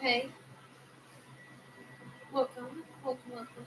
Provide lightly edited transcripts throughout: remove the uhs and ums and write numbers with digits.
Okay. Welcome. Welcome, welcome.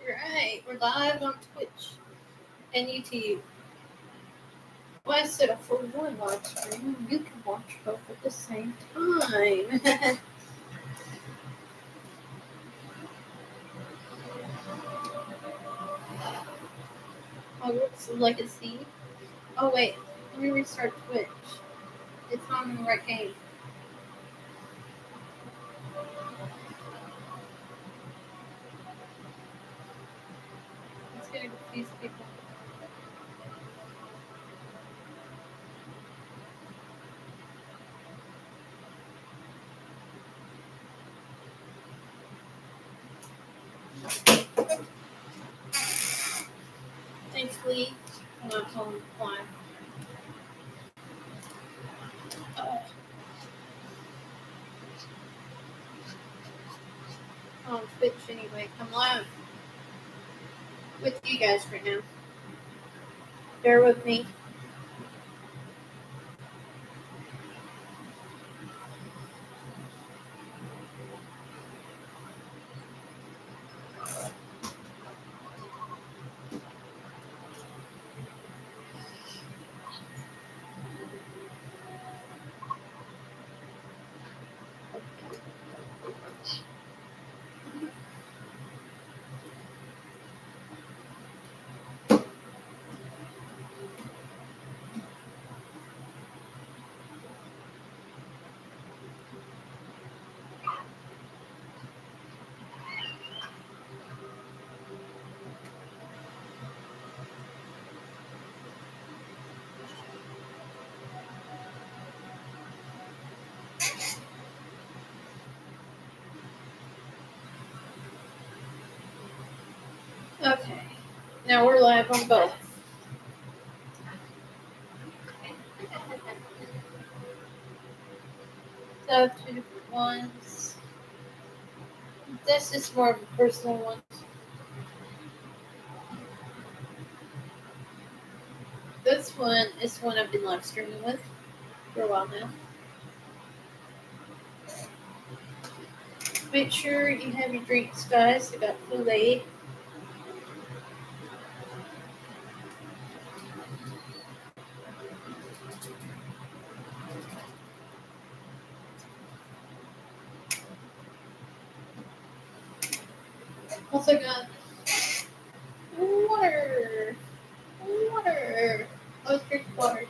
Right. We're live on Twitch and YouTube. Well, I set up for one live stream. You can watch both at the same time. Hogwarts Legacy. Oh, wait. Let me restart Twitch. It's not in the right game. It's going to confuse people. Thankfully, I'm not home live. On Twitch anyway. I'm live with you guys right now. Bear with me. Okay. Now we're live on both. So, two different ones. This is more of a personal one. This one is one I've been live streaming with for a while now. Make sure you have your drinks, guys. I got Kool-Aid. Also got water. Water. Let's drink water.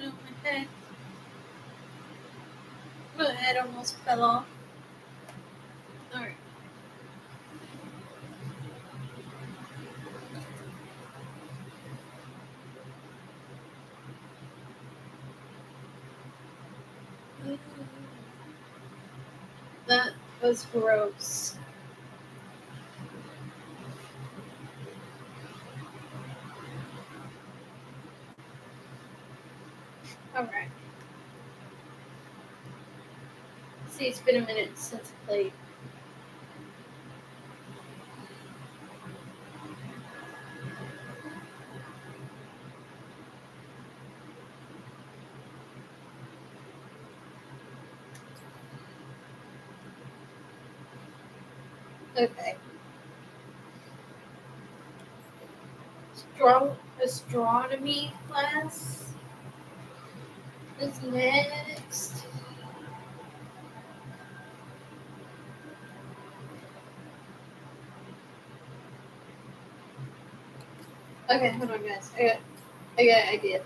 No, my head almost fell off. Alright. That was gross. Alright. See, it's been a minute since I played. Okay. Astronomy class is next. Okay, hold on, guys. I got an idea.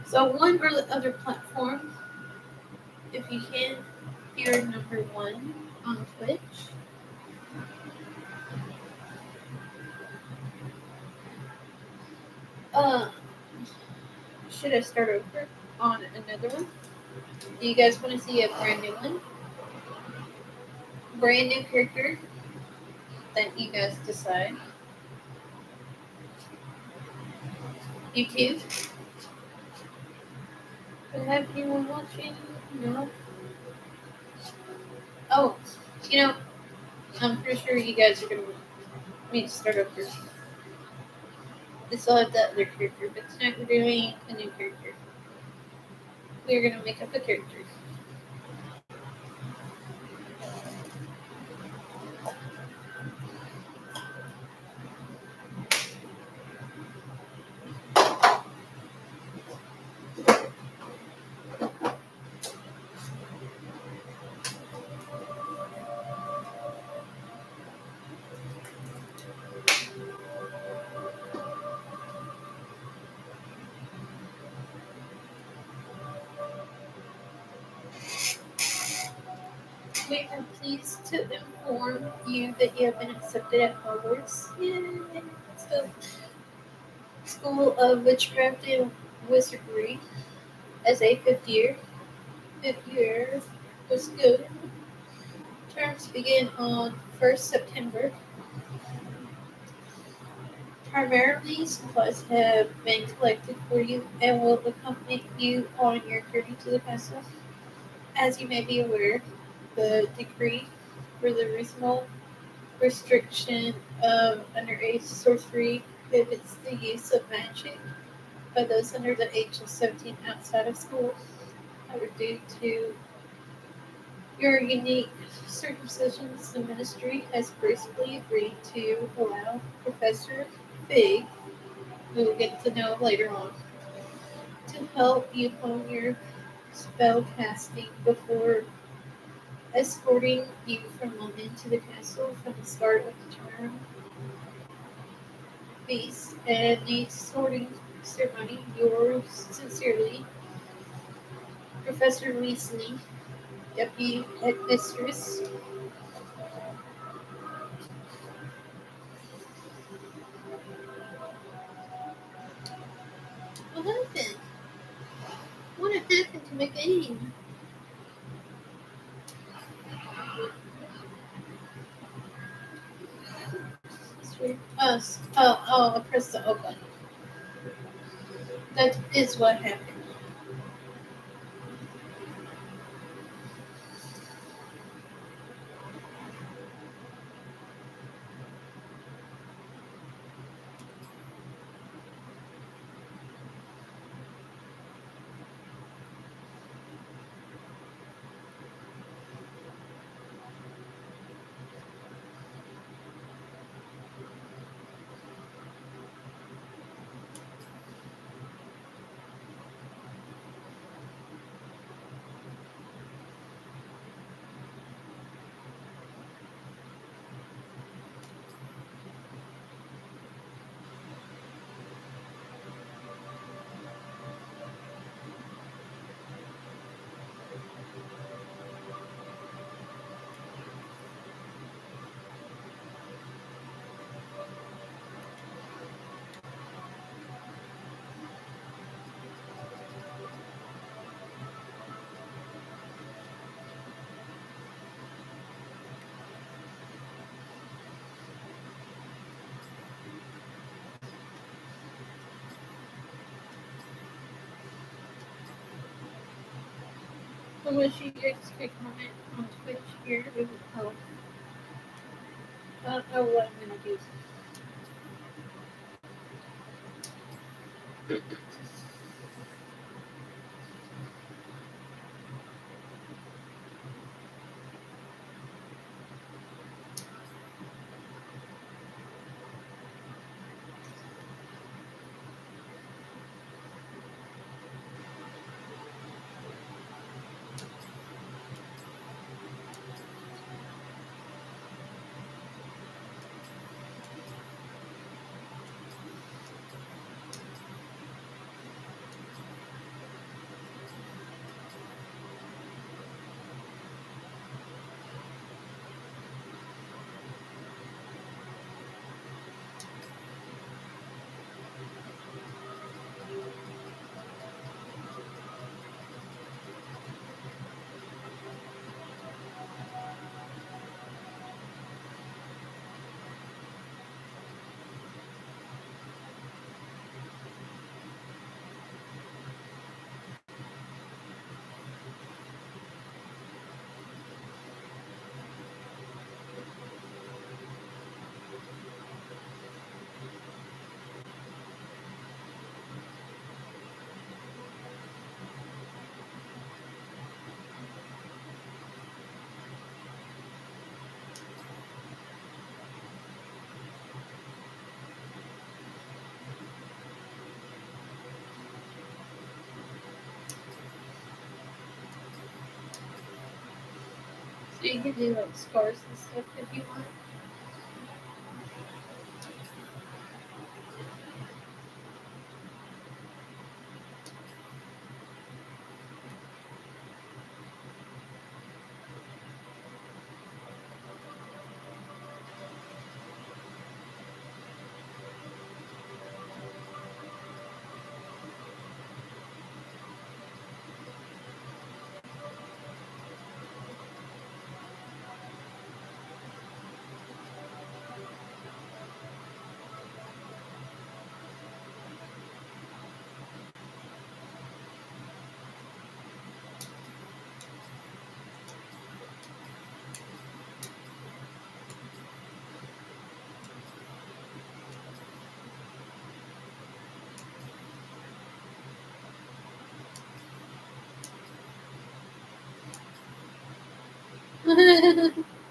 So one or the other platform, if you can, you're number one on Twitch. Uh, should I start over on another one? Do you guys want to see a brand new one? Brand new character that you guys decide. YouTube. Have anyone watching? No. Oh, you know, I'm pretty sure you guys are gonna need to start over. We still have that other character, but tonight we're doing a new character. We're gonna make up a character. We are pleased to inform you that you have been accepted at Hogwarts. Yay! So, School of Witchcraft and Wizardry as a fifth year. Fifth year was good. Terms begin on 1st September. Primarily, supplies have been collected for you and will accompany you on your journey to the castle. As you may be aware, the decree for the reasonable restriction of underage sorcery prohibits the use of magic by those under the age of 17 outside of school. However, due to your unique circumstances, the ministry has gracefully agreed to allow Professor Fig, who we'll get to know later on, to help you hone your spell casting before escorting you from London to the castle from the start of the term feast and the sorting ceremony. Yours sincerely, Professor Weasley, Deputy Headmistress. What happened? What happened to my game? I pressed the O button. That is what happened. Unless you guys could comment on Twitch here, it would help. I don't know what I'm gonna do. So you can do like scars and stuff if you want.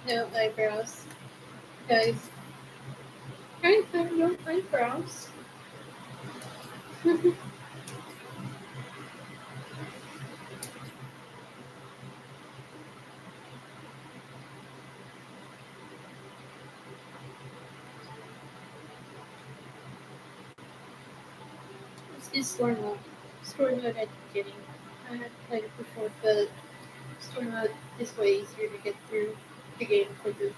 No eyebrows, guys. Guys, have no eyebrows. This is story mode. Story mode at the beginning. I had played it before, but story mode is way easier to get through the game quicker.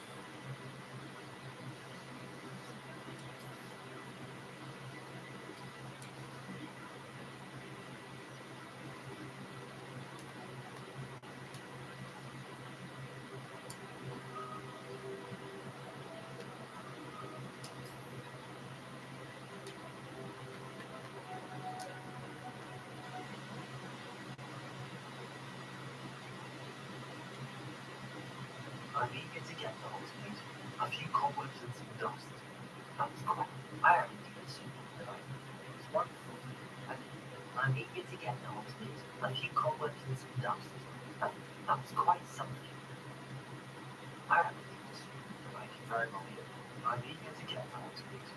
I'm eager to get to Hogsmeade. A few cobwebs and some dust. That's quite. I haven't even seen it, but it's wonderful. And I'm eager to get to Hogsmeade. A few cobwebs and some dust. That's quite something. I haven't even seen it, but I can very well hear. I'm eager to get to Hogsmeade.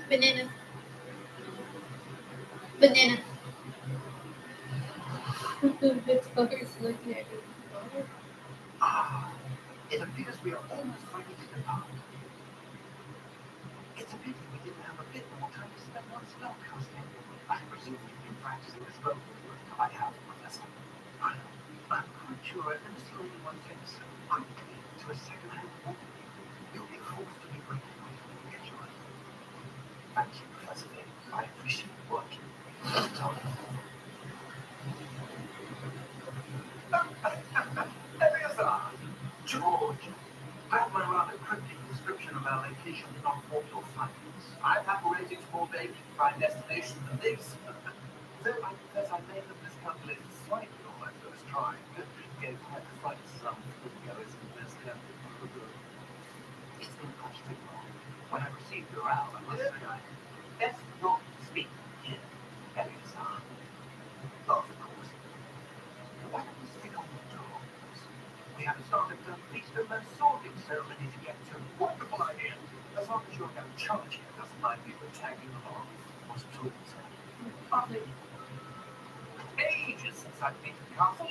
Banana. Banana. It's colors looking at you. Ah, it appears we are almost ready to depart. It's a pity we didn't have a bit more time to spend on spellcasting. I presume you've been practicing the spell book. I have, Professor. I'm quite sure I've never seen anyone take so quickly to a second-hand book. You'll be forced to be grateful when you get your own. Thank you, Professor Finn. I appreciate your work. There is that. George, that's my rather cryptic description of our late vision on orbital findings. I've operated more vague to find destinations than this. Though I confess I may have miscalculated slightly on my first try. Gave quite quite some goers in the best It's been practically wrong. When I received your owl, I must say I best not speak here. Elias, of course. Why don't we stick on the dogs? We have started the feast of the sorting ceremony to get to. Wonderful idea. As long as you're no charge here, doesn't mind me for tagging along. What's it all say? Probably ages since I've been to the castle.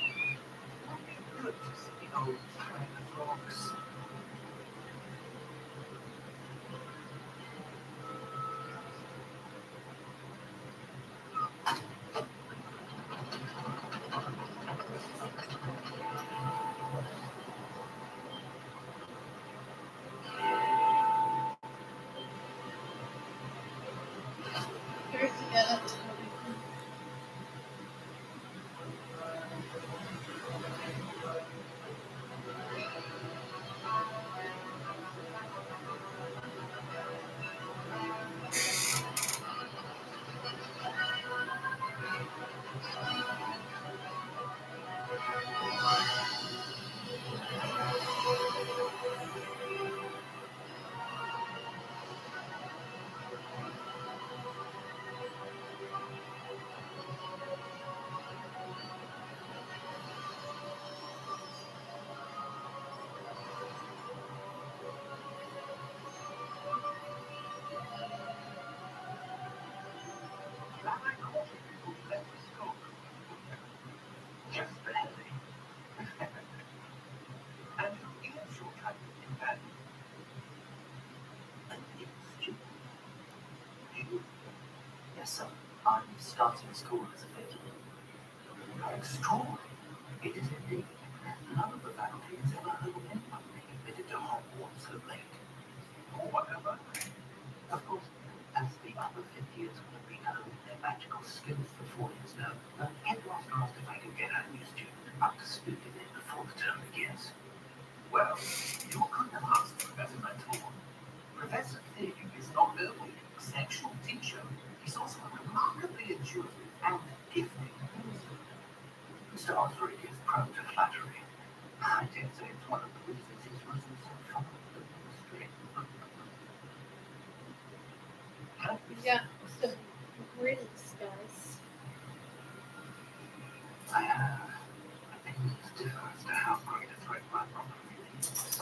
Would be good to see the old kind of frogs. There's that. Glad I caught you before you left for school. Just barely. And who is your traveling companion? An student. You? Yes, sir. I'm starting school as a fifth year. How extraordinary. It is indeed. None of the faculty has ever heard of anyone being admitted to Hogwarts so late. Or whatever. Of course, as the other fifth years would have been honing their magical skills for 4 years now, the headmaster asked if I could get a new student up to speed again before the term begins. Well, you're kind of asked for better mentor. Professor Fig is not only an exceptional teacher, he's also a remarkably intuitive and gifted minister. Mr. Osric is prone to flattery. I dare say it's one of the reasons he's risen so far in the ministry. We got some grills, guys. I have opinions differ as to how great a threat my brother really is.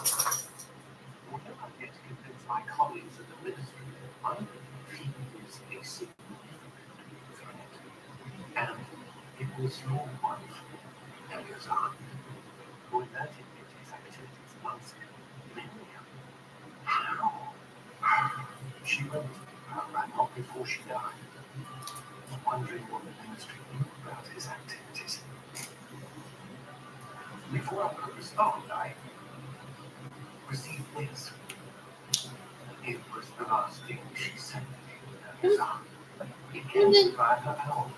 Although I've yet to convince my colleagues at the ministry, I believe he is a significant threat. And it was your wife, Eleazar, who alerted me to his activities months ago. Miriam, how? She went right not before she died, wondering what the ministry knew about his activities. Before I could respond, I received this. It was the last thing she sent me. It came by her home.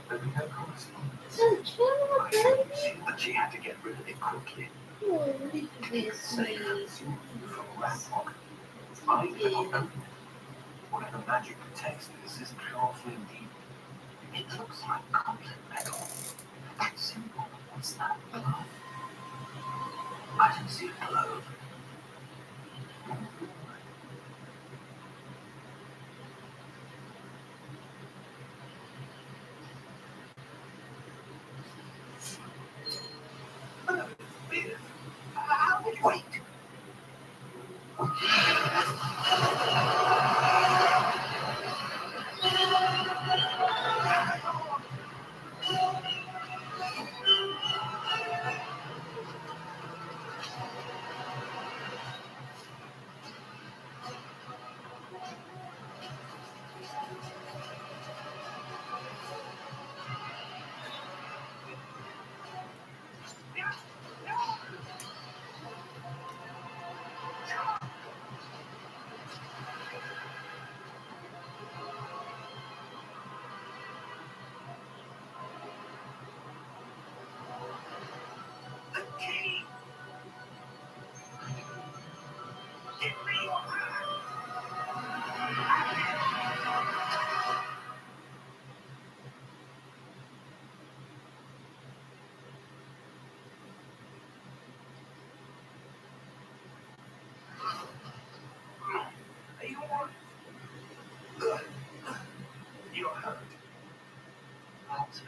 There was no correspondence. I should assume that she had to get rid of it quickly. Safe from Rathlock. I cannot open it. Whatever magic protects this is powerful indeed. It looks like goblet metal. That symbol, what's that? Glove? I can see a glove. Weird. How did wait?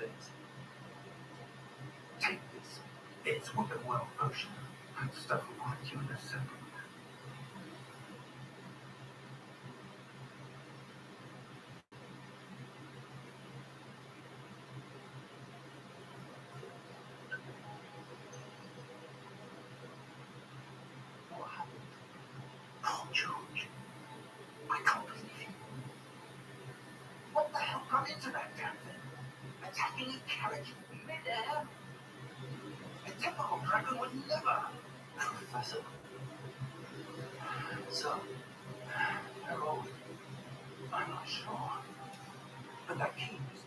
it. Take this. It's Whippoorwill potion. That stuff will put you in a second. What happened? Oh, George. I can't believe you. What the hell got into that damn thing? Attacking a carriage mid-air? A typical dragon would never. Professor. So, Harold, I'm not sure. But that key was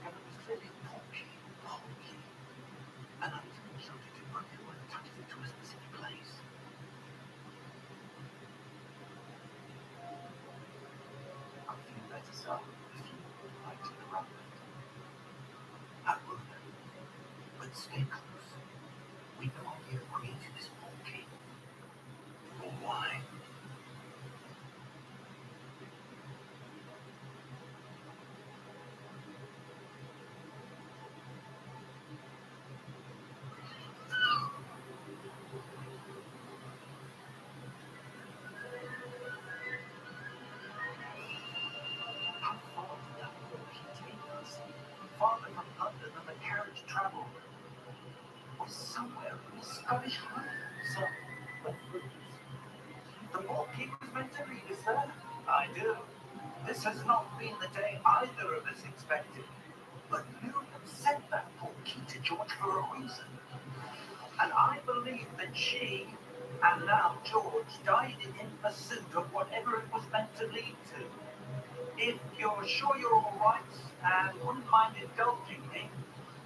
clearly porky. Porky. And I didn't shoot it in quickly when it touched it to a specific place. I'm feeling better, sir. If you would like to interrupt it. I would. But stay close. We know you created this porky. Why? How far did that porky take us? Farther from London than the carriage travelled. Was somewhere in the Scottish Highlands. So, but the porky was meant to lead us there. I do. This has not been the day either of us expected. But Miriam sent that porky to George for a reason. And I believe that she, and now George, died in pursuit of whatever it was meant to lead to. If you're sure you're all right and wouldn't mind indulging me,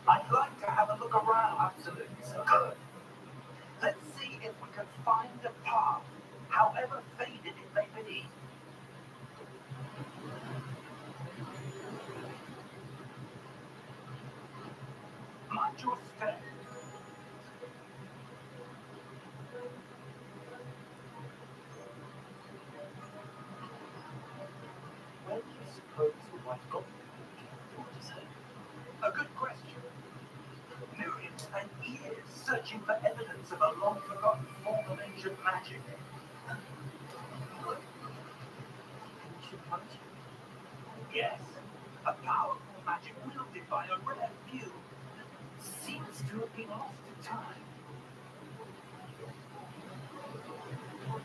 I'd like to have a look around. Absolutely, sir. Good. Let's see if we can find a path, however faded it may be. Mind your step. Where do you suppose we might have got the porky? Say? A good question. Miriam spent years searching for evidence of a long-forgotten form of ancient magic. Ancient magic? Yes, a powerful magic wielded by a rare few seems to have been lost to time.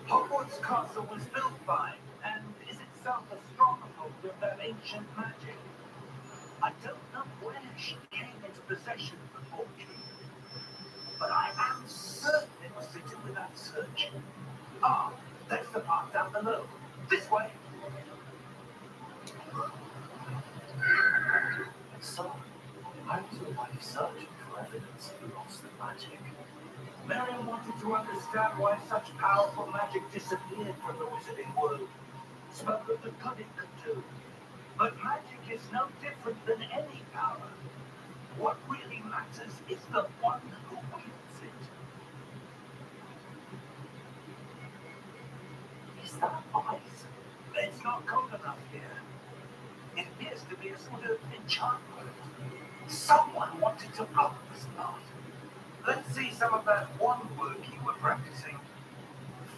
Hogwarts Castle was built by, and is itself a stronghold of that ancient magic. I don't know where she came into possession of the fortune, but I am certain it was to do with that search. Ah, there's the path down below. This way. So, I was your wife searching for evidence of lost magic. Marion wanted to understand why such powerful magic disappeared from the wizarding world. Spoke of the good it could do. But magic is no different than any power. What really matters is the one who wields it. Is that ice? It's not cold enough here. It appears to be a sort of enchantment. Someone wanted to block this path. Let's see some of that one word you were practicing.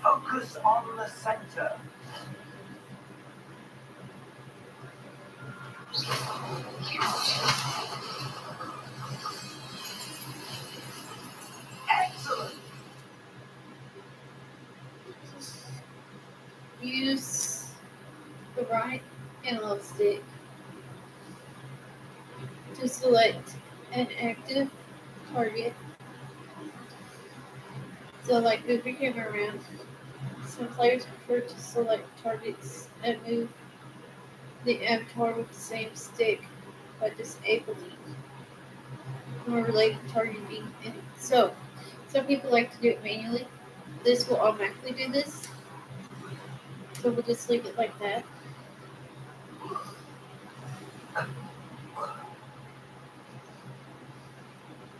Focus on the center. Excellent! Use the right analog stick to select an active target. So, like, move your camera around. Some players prefer to select targets and move the avatar with the same stick by disabling more related targeting. And so, some people like to do it manually. This will automatically do this. So we'll just leave it like that.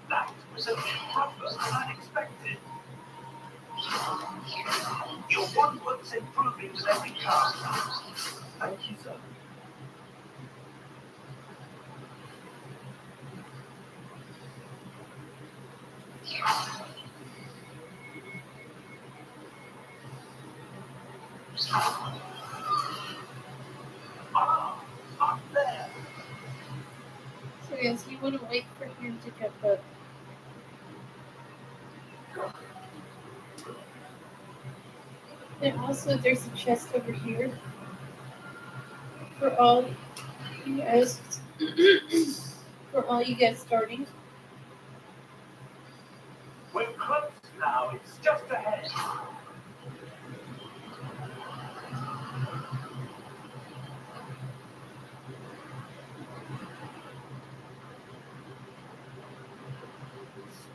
That was a tougher than I expected. Your one work's improving with every cast. Thank you, sir. Ah, up there. So yes, you want to wait for him to jump up. And also, there's a chest over here for all you guys. For all you guys starting. We're close now. It's just ahead.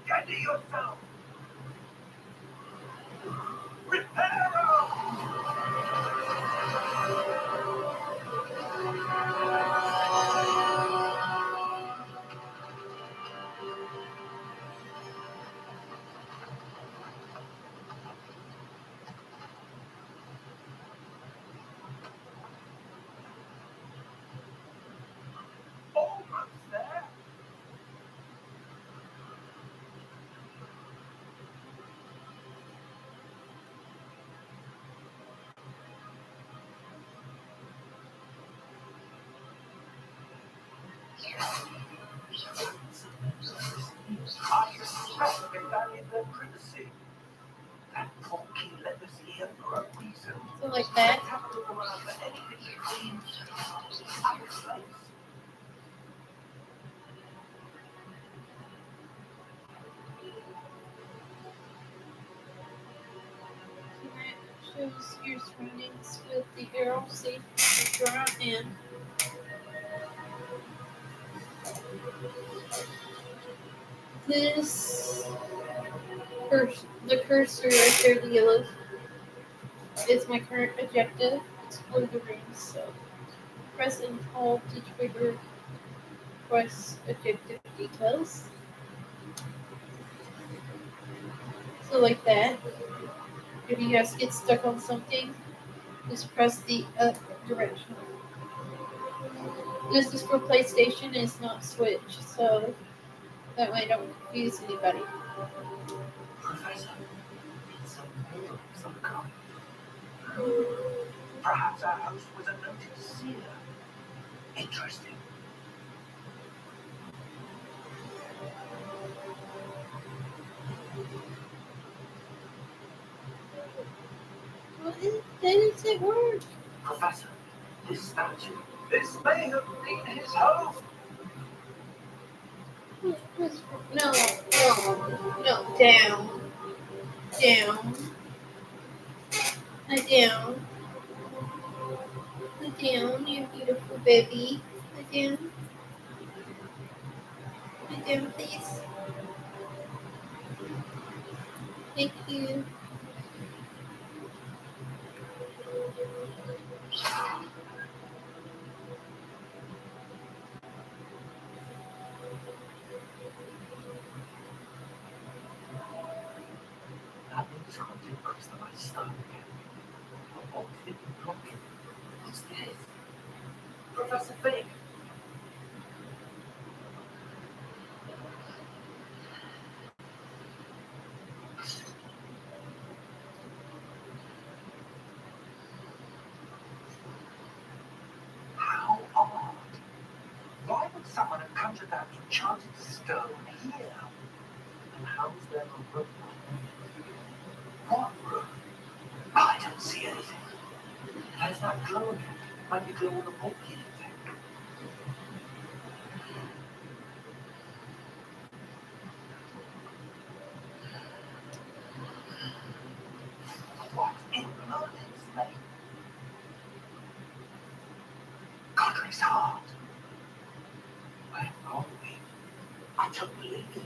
Steady yourself. Prepare up. Almost there. I suspect they valued their privacy. That porky let us here for a reason. So like that. Let's have a look around for anything that seems out of place. So that shows your surroundings with the arrow. See, you draw in. This the cursor right there, the yellow, is my current objective. Explore the rooms. So press and hold to trigger quest objective details. So like that. If you guys get stuck on something, just press the up direction. This is for PlayStation, it's not Switch, so that way I don't confuse anybody. Professor, it's a mirror of some kind. Perhaps our host was a noted seer. Interesting. Well, that doesn't work. Professor, this statue, this may have been his home. No, no, down, down, down, down, you beautiful baby. Down, down, please. Thank you. That means hunting crystallized stone again. What did it block it? What's this? Professor Fig. How odd. Why would someone have conjured that enchanted stone here? And how's there a room? What room? I don't see anything. There's that glow again. Might be glow on the porky thing. What in Merlin's name? Godric's heart. Where are we? I don't believe it.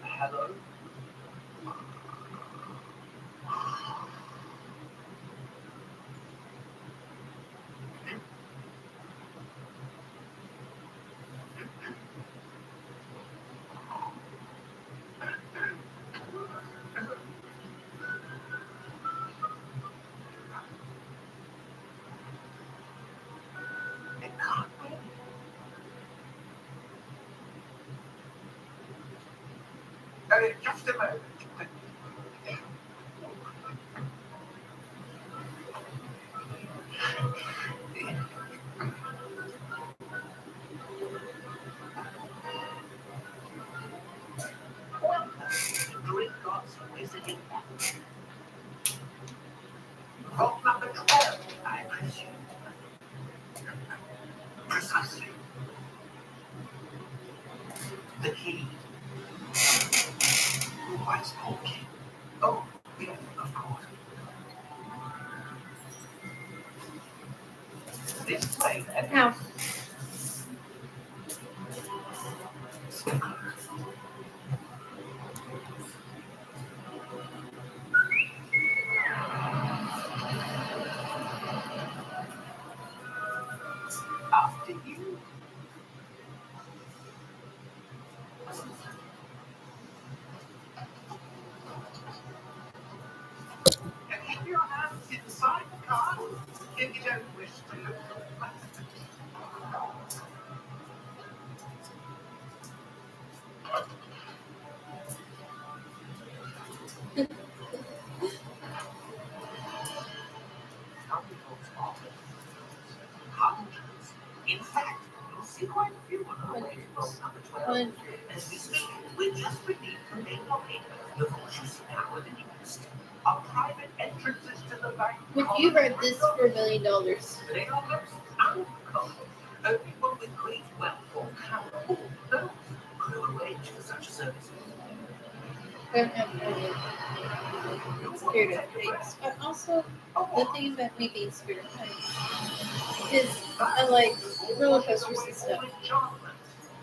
Hello? Just a moment. Well, drink God's wizarding vault number 12, I presume. Precisely. The key. What's okay? Oh, yeah, of course. This way, then. Now, After you. And keep your hands inside the car if you don't wish to. Hundreds. In fact, you'll see quite a few on our way to vault number 12. As we speak, we're just beneath the main lobby. The vault you see now in the east. A private entrances to the bank. would you rent this for $1 million? They are most uncommon. Only one with great wealth or power or both could arrange for such a service. I don't have money. I'm scared of heights. But also, the thing about me being scared of heights is I like roller coasters and stuff.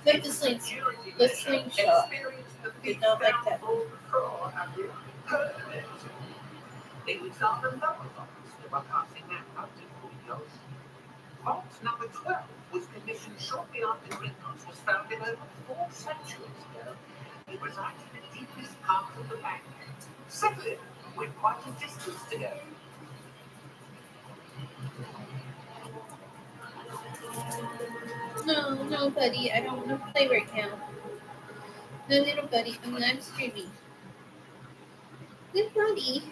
Like the slingshot. Did not like that. It was on the lower levels that were passing that out to Julio's. Vault number 12 was commissioned shortly after Gringotts was founded over 4 centuries ago. It resides in the deepest part of the bank. Settle in with quite a distance to go. No, buddy. I don't want to play right now. No, little buddy. I'm streaming. Good buddy.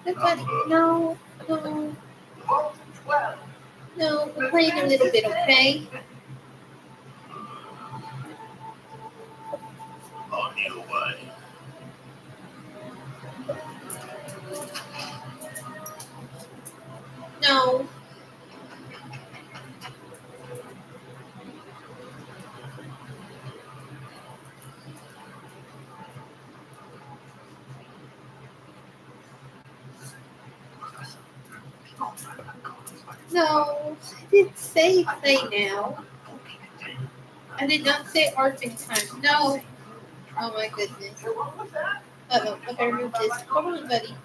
Good buddy. No. Vault 12. No, we're playing a little bit, okay? On your way. No. No. I didn't say play now. I did not say arting time. No. Oh my goodness. Uh-oh. I better move this. Come on, buddy.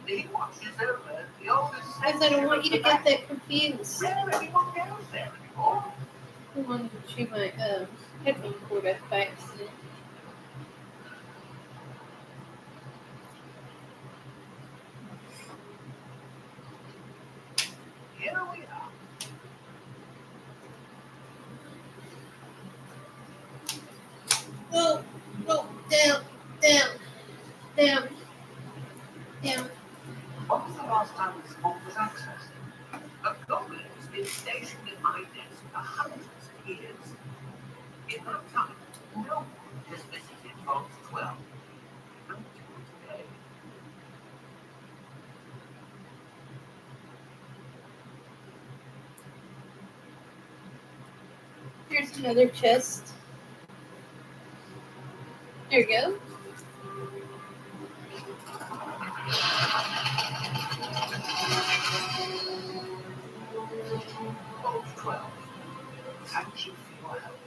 Guys, I don't want you to get that confused. I wanted to chew my headphone cord up by accident. Here we are. Go, down. When was the last time this vault was accessed? A goblin has been stationed in my desk for hundreds of years. In that time, no one has visited Vault 12. Not today. Here's another chest. There you go. Vault 12. Thank you for your help.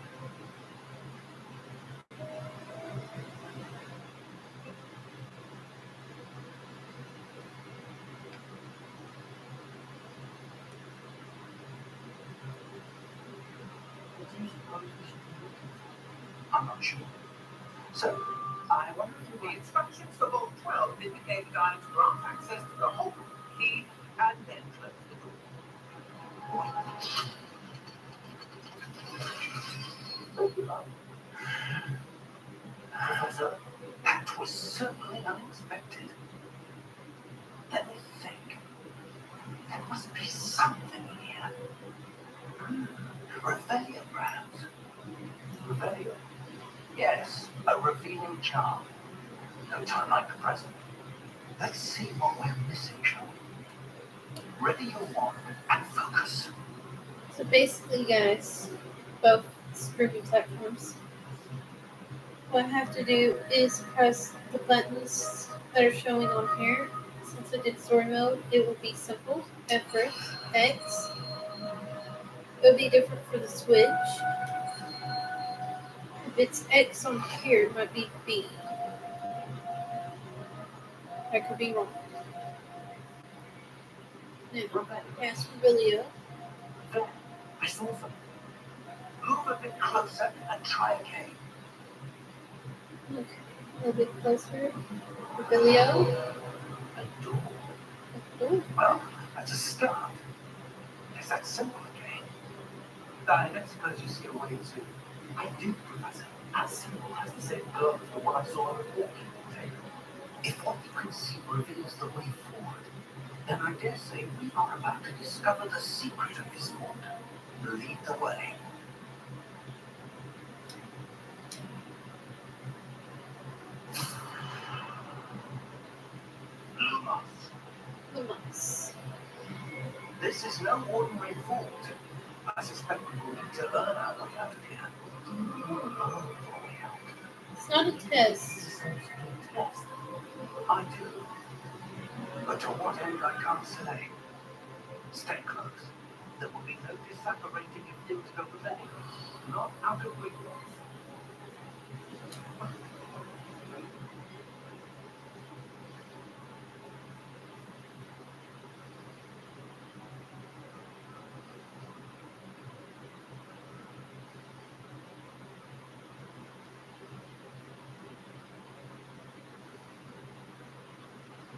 What do you suppose we should be looking for? I'm not sure. So, I wonder if the instructions for Vault 12 indicated I to grant access to the whole key and then close the door. Professor, that was Revelio, perhaps. Revelio? Yes, a revealing charm. No time like the present. Let's see what we're missing, shall we? Ready your wand and focus. So basically, guys, both streaming platforms, what I have to do is press the buttons that are showing on here. Since I did story mode, it will be simple at first. X. It will be different for the Switch. If it's X on here, it might be B. I could be wrong. Now, ask Revelio. There, I saw something. Move a bit closer and try again. Okay, a little bit closer. Revelio. A door. Oh, Well, that's a start. Is that simple again? I don't suppose you see a way to. I do, Professor. As simple as the same girl as the one I saw on the walking table. If what you can see reveals the way forward, then I dare say we are about to discover the secret of this wand. Lead the way. Lumos. Lumos. This is no ordinary vault. I suspect we will need to earn our way out of here. Earn our way out. It's not a test. This seems to be a test. I do. But to what end I can't say. Stay close. There will be no disapparating if things go wrong. Not out of weakness.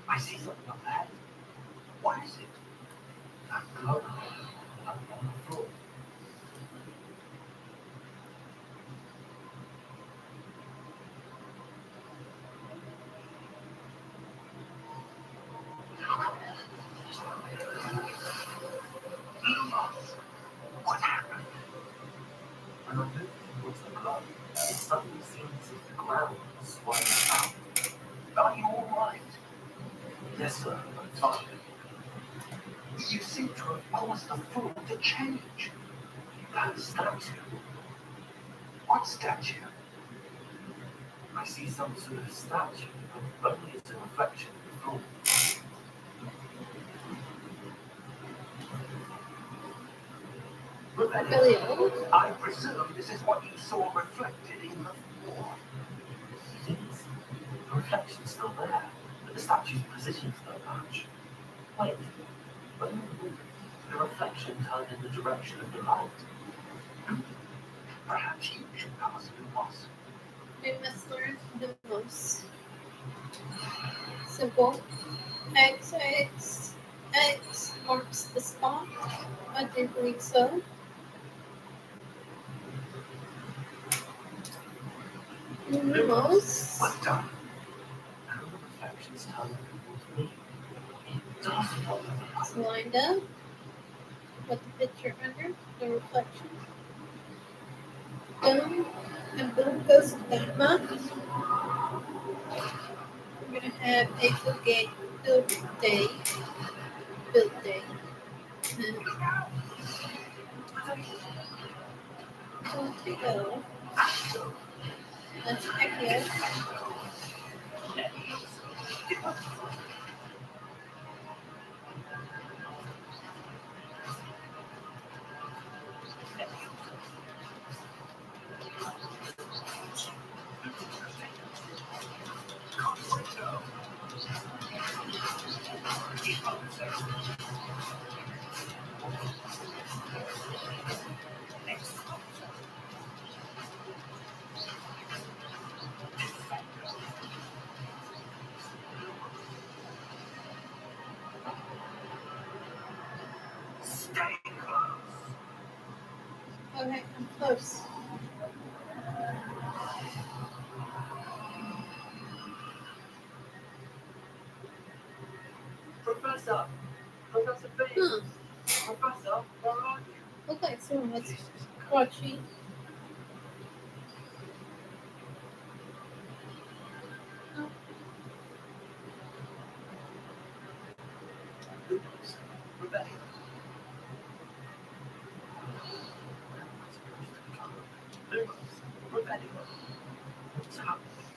I see something up ahead. What is it? A glow up on the floor. Lumos. What happened? When I moved towards the glow, it suddenly seemed as if the ground was swirling out. Are you all right? Yes, sir. I'm fine. You seem to have caused the form to change. That statue. What statue? I see some sort of statue, but only as a reflection of the floor. Revelio. I presume this is what you saw reflected in the floor. It is. The reflection's still there, but the statue's positions don't match. Wait, but the reflection turned in the direction of the light. Perhaps you should ask who was. We must learn the most simple. X X X marks the spot. I do believe so. Lumos. Well done. Now the reflection's turned towards me. It does follow the light. It's lined up. Put the picture under the reflection. Boom. And boom goes that much. We're gonna have a build day. Build day. Don't take go. Let's check here. Stay close. Okay, I'm close. Professor! Professor B! Huh. Professor, where are you? Okay, so let's Watching. Lumos. Rebellion. Where am I supposed to go? Lumos. Rebellion. What's happening?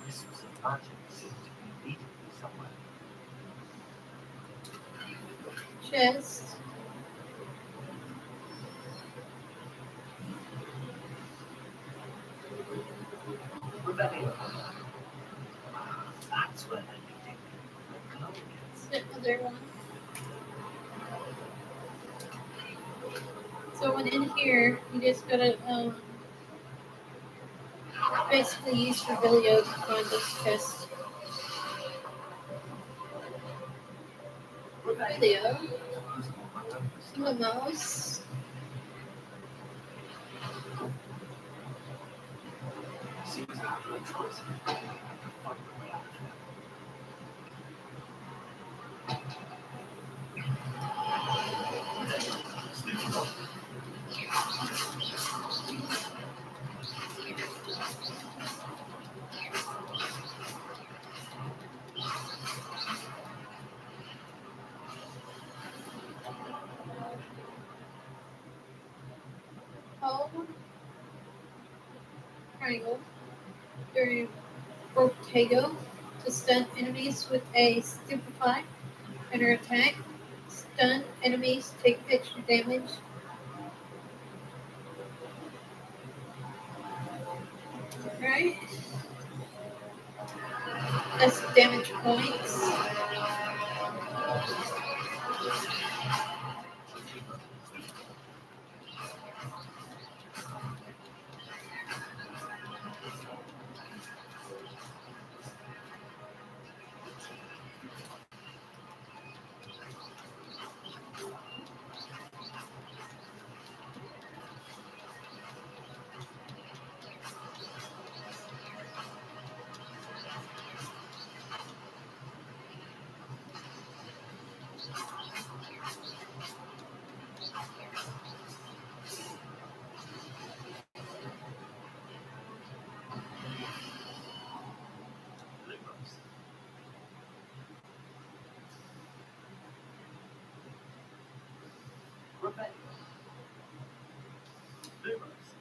Whispers of magic seem to be leading me somewhere. Chest. Rebellion. That's where they're leading me. The colonials. Another one. So when in here, you just gotta basically use Revelio to find this chest. Rebellion. Revelio. Using all my weapons. The mouse. Seems I have no choice. I have to find a way out of here. Hold. Triangle. During Ortego to stun enemies with a stupefy. Under attack. Stun enemies take extra damage. Right? That's damage points. Lumos. Rebellion. Lumos.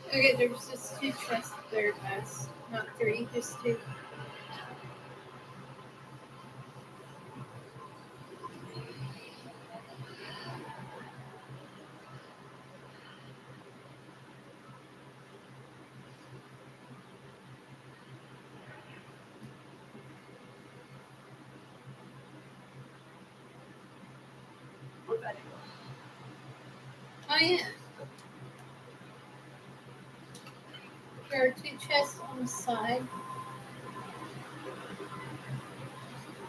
Okay, there's just two chests there, guys. Not three, just two. Rebellion. Oh yeah, there are two chests on the side.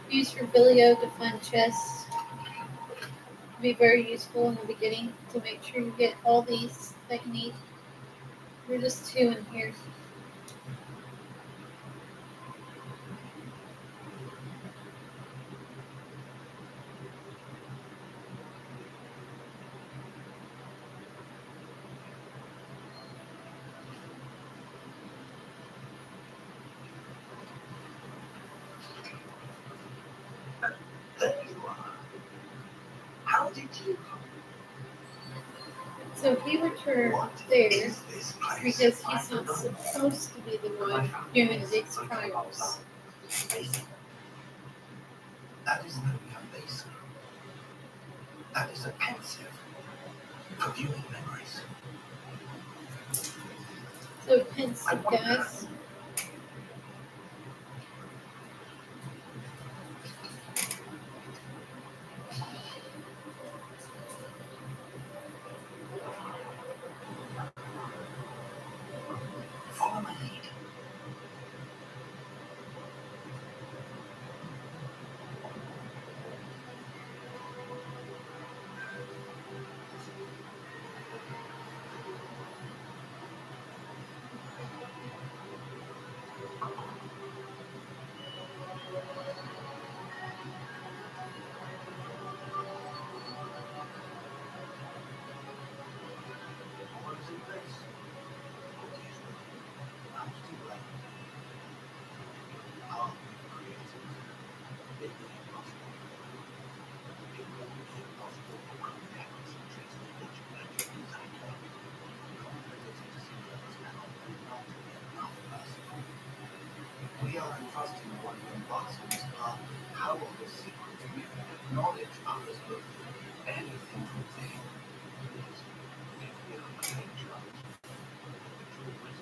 Use Revelio to find chests. Be very useful in the beginning to make sure you get all these that you need. There's just two in here. There you are. How did you come? So he returned What there is this place? because I he's not don't know. supposed to be the I one found doing this these photo trials. outside. Basin. That is no a basin. That is a pensive for viewing memories. So I pensive, wonder. guys. Follow my lead. trusting one imposters are powerful secrets we acknowledge others will anything to obtain. If we are playing judge, which always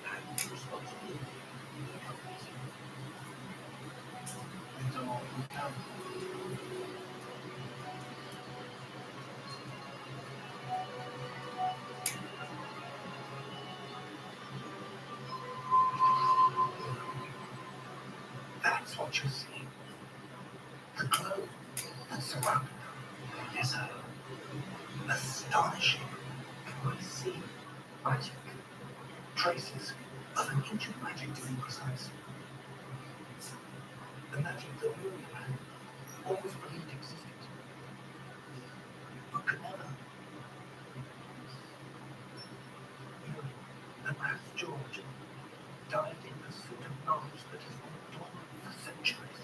and responsibility for the company's these are all we have. That's what you see. The glow that surrounded them is astonishing. I see magic, traces of an ancient magic to be precise. The magic that we had always believed existed, but could never. You and perhaps George died in pursuit of knowledge that has been dormant for centuries.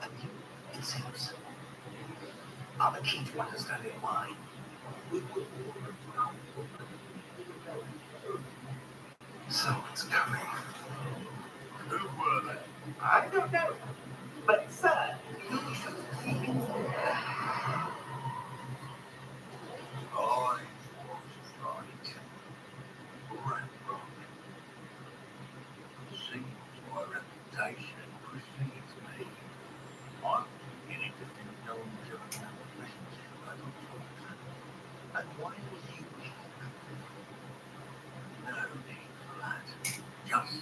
And you, it seems, are the key to understanding why. Someone's coming. Who were they? I don't know. But, sir, you should see it. I was right. Ramrock. Seems my reputation precedes me. I'm beginning to think no one's ever had a relationship I don't want. And why were you here? No need for that. Just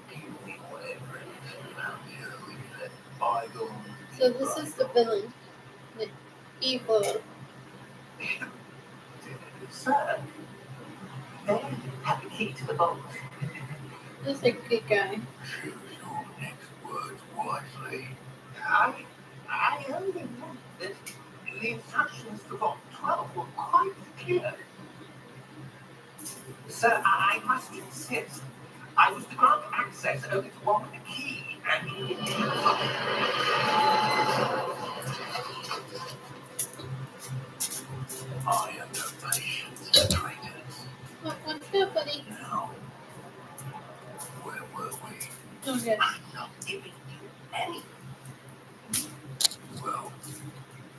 give me whatever it is around here. We let bygones. So this is the villain, the evil. Sir, they have the key to the vault. This is a good guy. Choose your next words wisely. I only meant that the instructions to Vault 12 were quite clear. Sir, I must insist. I was to grant access only to one with the key, and I have no patience for traitors. What's good, buddy? Now, where were we? Oh, good. I'm not giving you any. Well,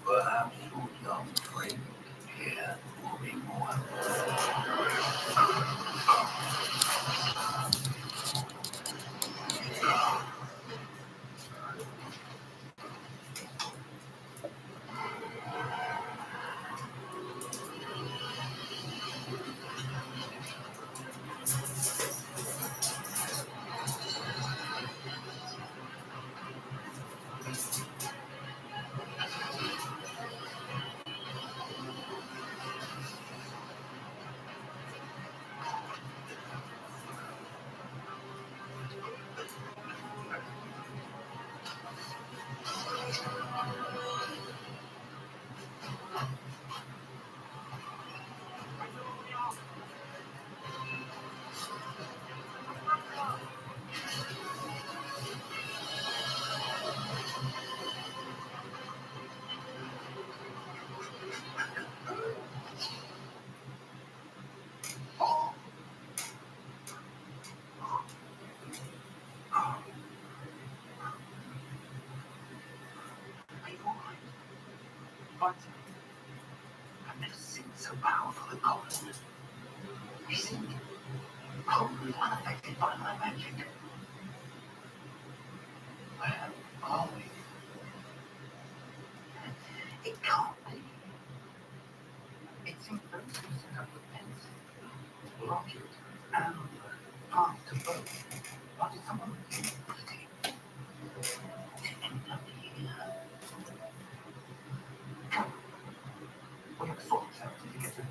perhaps your young friend here will be more but I've never seen so powerful a goblin. He seemed wholly unaffected by my magic. Where are we? It can't be. It seems those who set up the fence, lock it, and path to both. Wanted someone with humility to end up here. Come, we have sort ourselves to get in.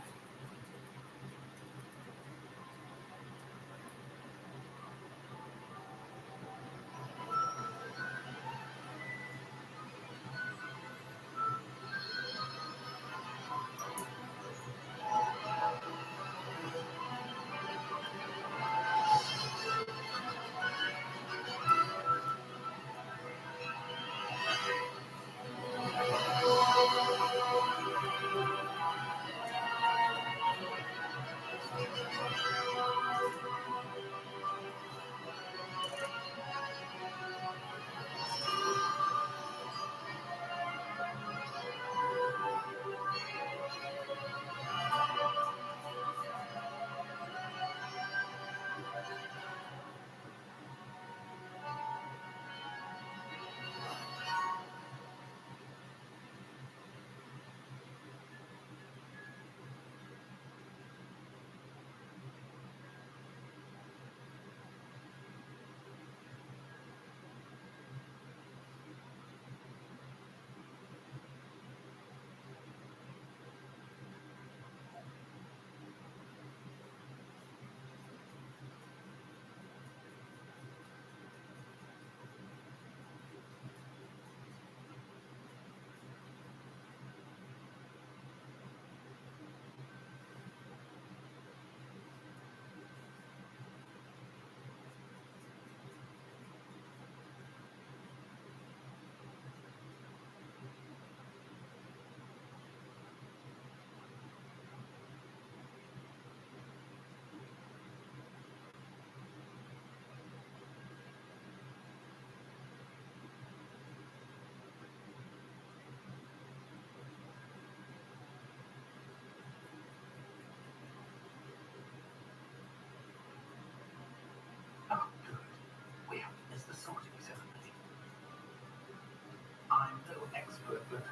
But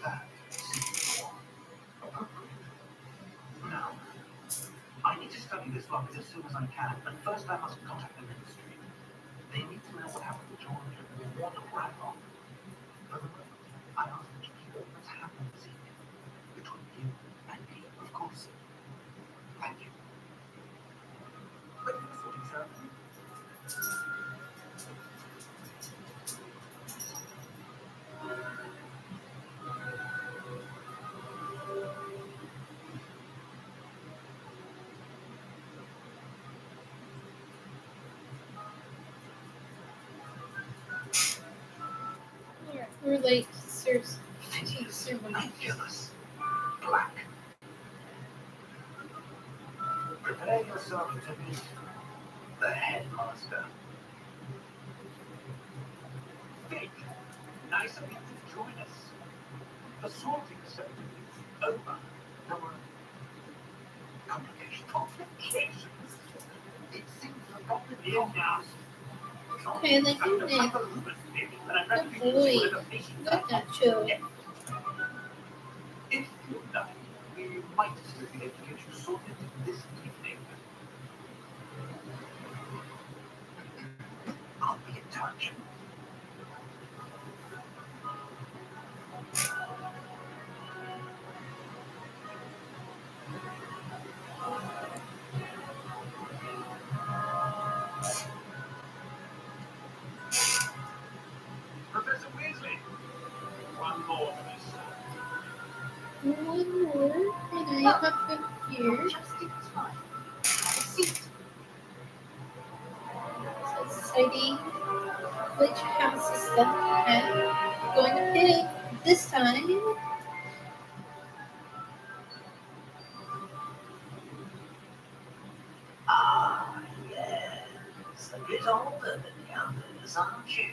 that seems more appropriate. Now, I need to study this locket as soon as I can, but first I must contact the ministry. They need to know what happened to George and what the Bradlock. For the moment, I ask that you keep all that's happened this evening between you and me, of course. Thank you. But you were sorting ceremony? We're late to Hideous, ceremony. ridiculous, black. Prepare yourself to meet the headmaster. Vic, nice of you to join us. The sorting ceremony is over. There were complications. It seems forgotten in now. Okay, then you Nick. Good boy. Look at you. If you like, we might still be able to get you sorted this evening. I'll be in touch. Professor Weasley, one more, please. One more, and I have them here. Just in time. Have a seat. So exciting. Which house is that going to pick this time? Ah, yes. A bit older than the others, aren't you?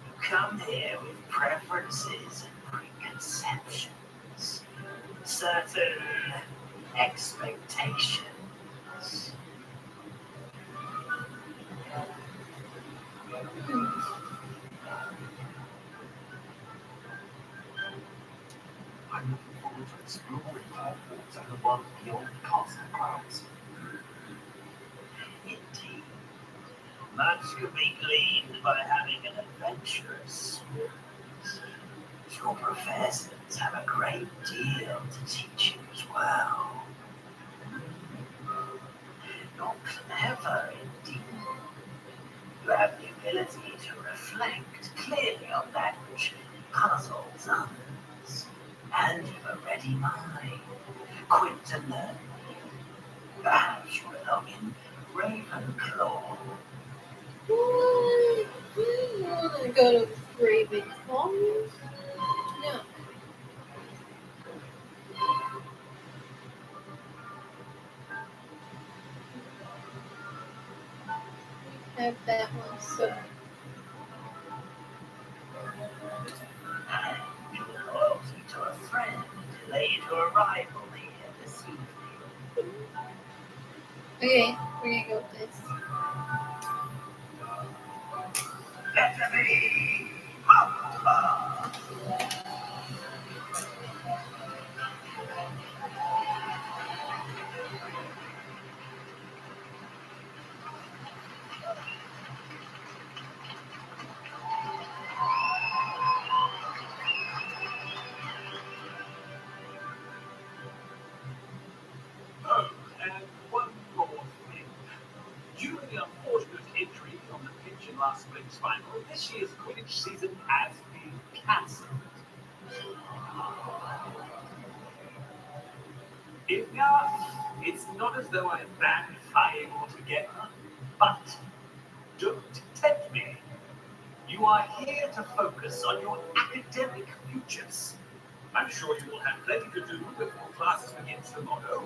You come here with preferences and preconceptions. Certain expectations. Hmm. I'm looking forward to exploring Hogwarts and the world beyond castle grounds. Indeed, much could be gleaned by having an adventurous spirit. Your professors have a great deal to teach you as well. You're clever indeed. You have the ability to reflect clearly on that which puzzles others. And you've a ready mind, quick to learn. Perhaps you belong in Ravenclaw. What? You want to go to Ravenclaw? No. We have that one, so. And your loyalty to a friend delayed your arrival here this evening. Okay, we're gonna go with this. Let me Hufflepuff. Oh, and one more thing. Due to the unfortunate injury on the pitch in last spring's final, this year's Quidditch season has been cancelled. Enough! It's not as though I'm banned flying altogether, but don't tempt me. You are here to focus on your academic futures. I'm sure you will have plenty to do before classes begins tomorrow.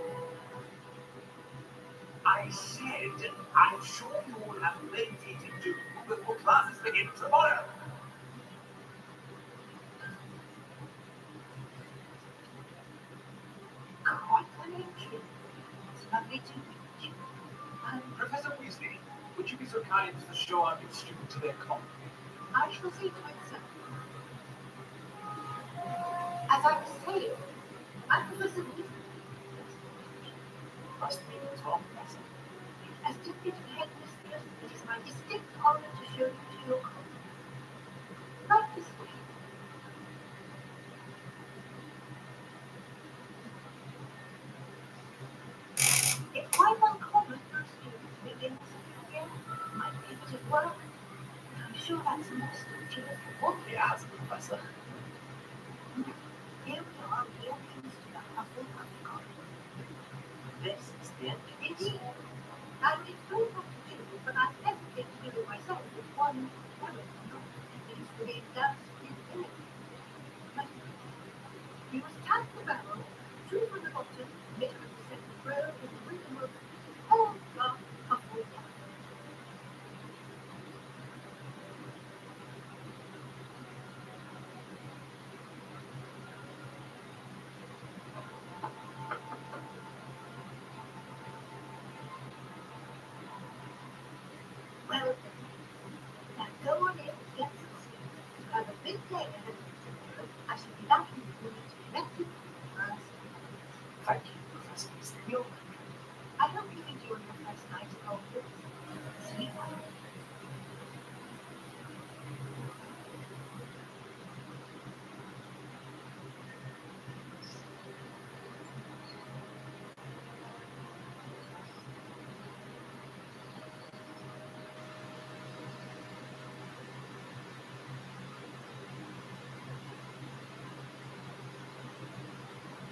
I said, I'm sure you will have plenty to do before classes begin tomorrow. Quite unusual. It's lovely to meet you. Professor Weasley, would you be so kind as to show our new student to their common? I shall see to it, sir. As I was saying, I'm Professor Weasley. Nice to meet you as well, Professor. As Deputy Headmistress, it is my distinct honor to show you to your college. Right this way. It's quite uncommon for a student to begin as a career. My favorite work. I'm sure that's a most cheerful. Yeah, as a professor. Here we are, the entrance to the Hufflepuff College. This is the entrance. Indeed. Now, it's very hard to do, but I hesitate to do it myself with one woman. It is the dust in but you must tap the barrel, through from the bottom, make a second row with the rhythm of all dark Hufflepuff. Well, now go on in, get some sleep. You have a big day ahead of you. I shall be back in the morning to connect you first. Thank you, Professor Weasley. You're welcome. I hope you enjoy your first night at Hogwarts. Sleep well.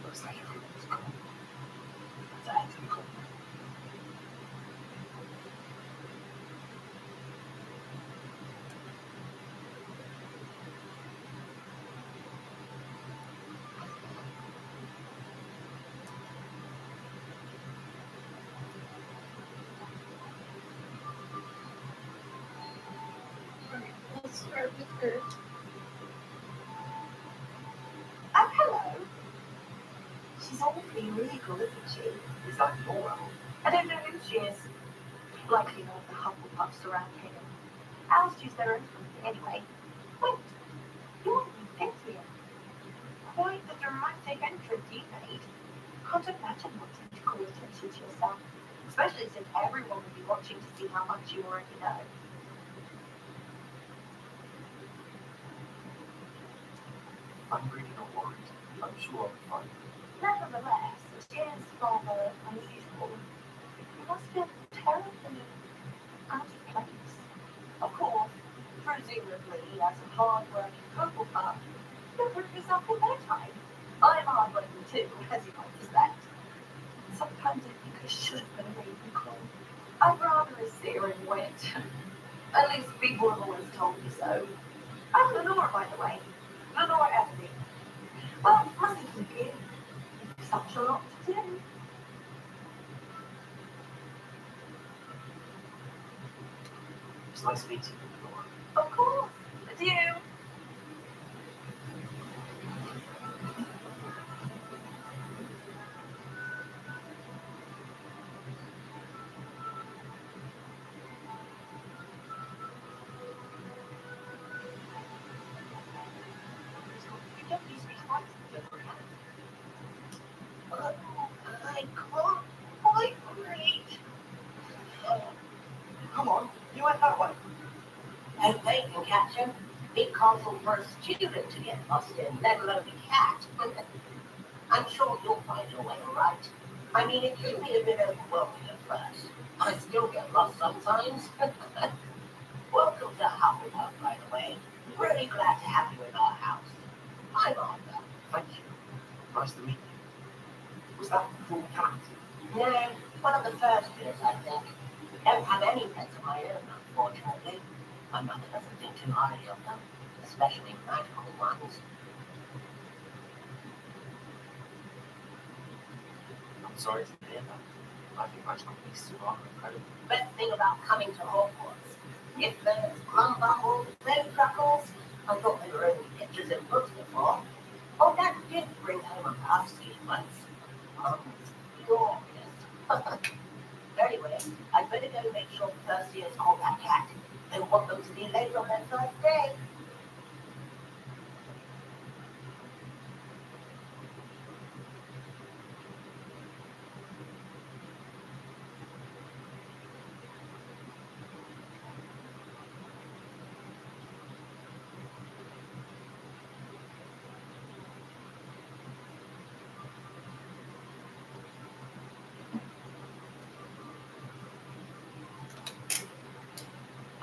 Looks like everyone's gone. Let's head to the college. Alright, let's start with her. Oh, hello. She's awfully regal, isn't she? Is that Laura? I don't know who she is. Likely one of the Hufflepuffs around here. Owls choose their own company anyway. Wait, you're Enthusiast. Quite the dramatic entrance you made. Can't imagine wanting to call attention to yourself, especially since everyone will be watching to see how much you already know. I'm really not worried. I'm sure I'll be fine. Nevertheless, it is rather unusual. You must feel terribly out of place. Of course, presumably as a hard-working Hufflepuff, you'll put yourself in their time. I'm hard-working too, as you might suspect. Sometimes I think I should have been a Ravenclaw. I'm rather a searing wit. At least people have always told me so. I'm Lenore, by the way. Lenore Effie. Well, must keep you. Such a lot to do. It's nice meeting you, Lenore. Of course. Adieu. You don't need to be frightened, don't you? I can't quite read. Come on, you went that way. No they can catch him. Big castle for a student to get lost in, let alone a cat. I'm sure you'll find your way all right. I mean, it can be a bit overwhelming at first. I still get lost sometimes. Welcome to Hufflepuff, by the way. Really glad to have you in our house. I'm Arthur. Thank you. Nice to meet you. Was that full cat? No, one of the first years, I think. Don't have any pets of my own, unfortunately. My mother doesn't think too highly of them, especially magical ones. I'm sorry to hear that. I think magical beasts are incredible. Best thing about coming to Hogwarts. If there's Grumbumbles, Truckles, I thought they were only pictures in books before. Oh, that did bring home a puffskein once. Mum was glorious. Anyway, I'd better go make sure the first years call that cat. I want them to be late on their first day.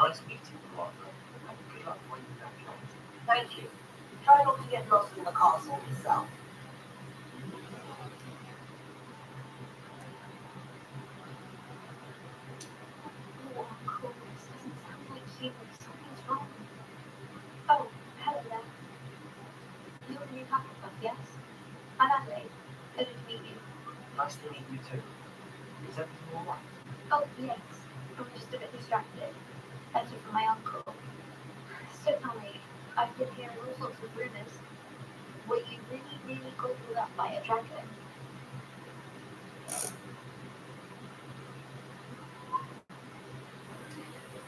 Nice meeting you, Arthur, and good luck finding that cat. Thank you. Try not to get lost in the castle yourself. Oh, uncle, this doesn't sound like you. Something's wrong. Oh, hello there. You're the new Hufflepuff, yes? I'm Adelaide. Pleasure to meet you. Nice to meet you too. Is everything all right? Oh, yes. I'm just a bit distracted. Letter from my uncle. So tell me, I've been hearing all sorts of rumours. Were you really, really gobbled up by a dragon?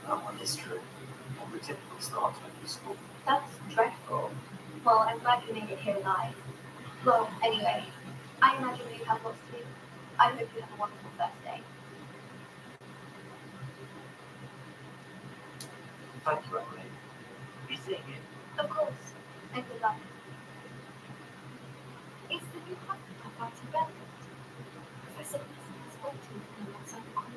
That one is true. Not the typical start to a new school. That's dreadful. Well, I'm glad you made it here alive. Well, anyway, I imagine you have lots to do. I hope you have a wonderful first day. Thank you, Adelaide. Be seeing you. Of course. And good luck. It's the new Hufflepuff anti-relevant. Professor Weasley has bolted from outside the corner.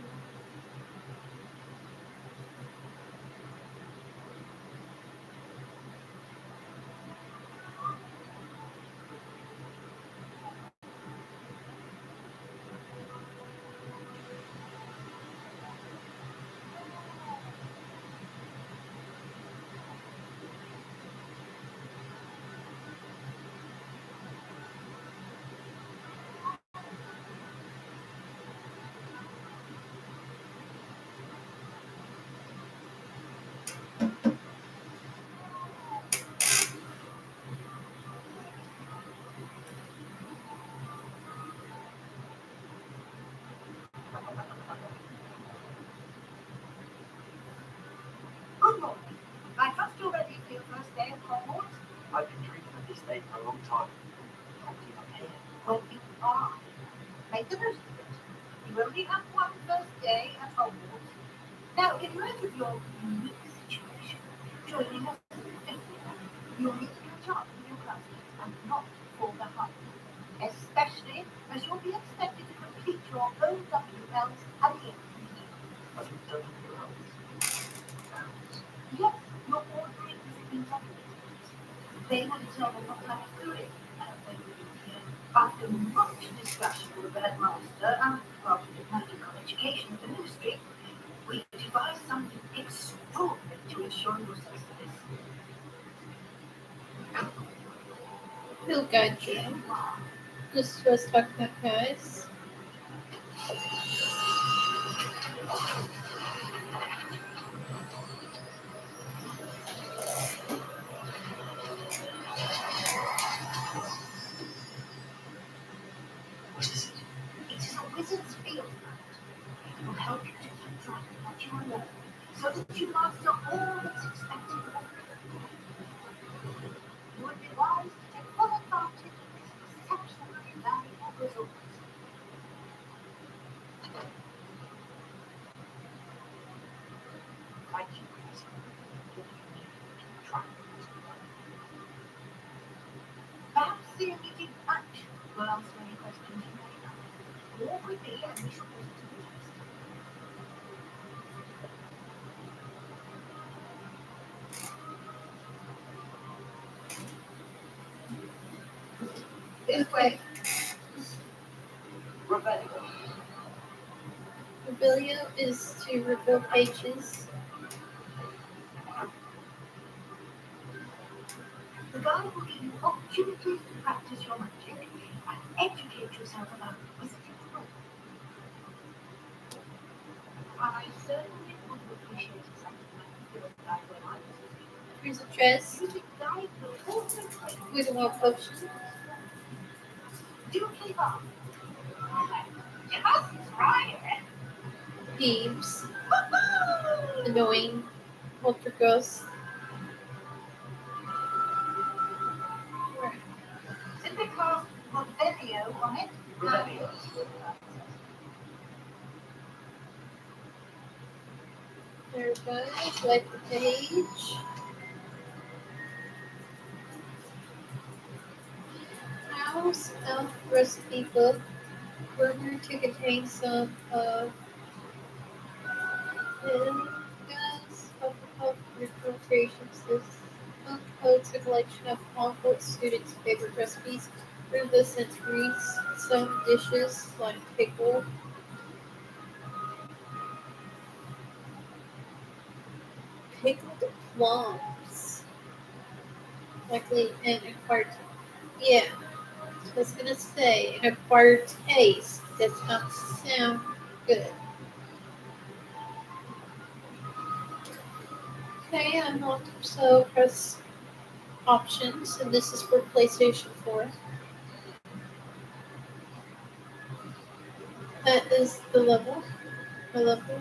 Good morning. I trust you're ready for your first day at Hogwarts. I've been dreaming of this day for a long time. Can't believe I'm here. Well, you are. Make the most of it. You only have one first day at Hogwarts. Now, in light of your unique situation, joining us is different. You'll need to catch up with your classmates and not fall behind. Especially as you'll be expected to complete your OWLs at the end of the year. I've been done with the rounds. Yes, your ordinary discipline documents. They will determine what kind of curriculum they will do here. After much discussion with the headmaster and Department of Magical Education of the Ministry, we devised something extraordinary to ensure your success. Who got you? This was talking about guys. What is it? It is a wizard's field guide. It will help you to keep track of what you are learning, so that you master all that's expected of you. You would be wise to take full advantage of this exceptionally valuable resource. Thank you, Professor. What do you mean to keep track of this plan? Perhaps the immediate action will answer any questions you may have. Or could be an initial positive test. This way. Rebellion. Revelio is to reveal pages. The guide will give you opportunities to practice your magic and educate yourself about wizarding the world. I certainly would have appreciated something like a field guide when I was a kid. Here's a chest Music guide will also play. with a more potion. Do you keep up? You must try it. Thieves. Annoying. Poltergust. Simply cast Revelio on it. Revelio. There it goes. Like the page. House Elf Recipe Book. Rumored to contain some of Guys, of Original Creations. This book holds a collection of Hogwarts students' favorite recipes through the centuries. Some dishes, like pickled plums, likely an acquired. Yeah, I was gonna say an acquired taste. Does not sound good. Okay, I'm on so press options, and this is for PlayStation 4. That is the level. The level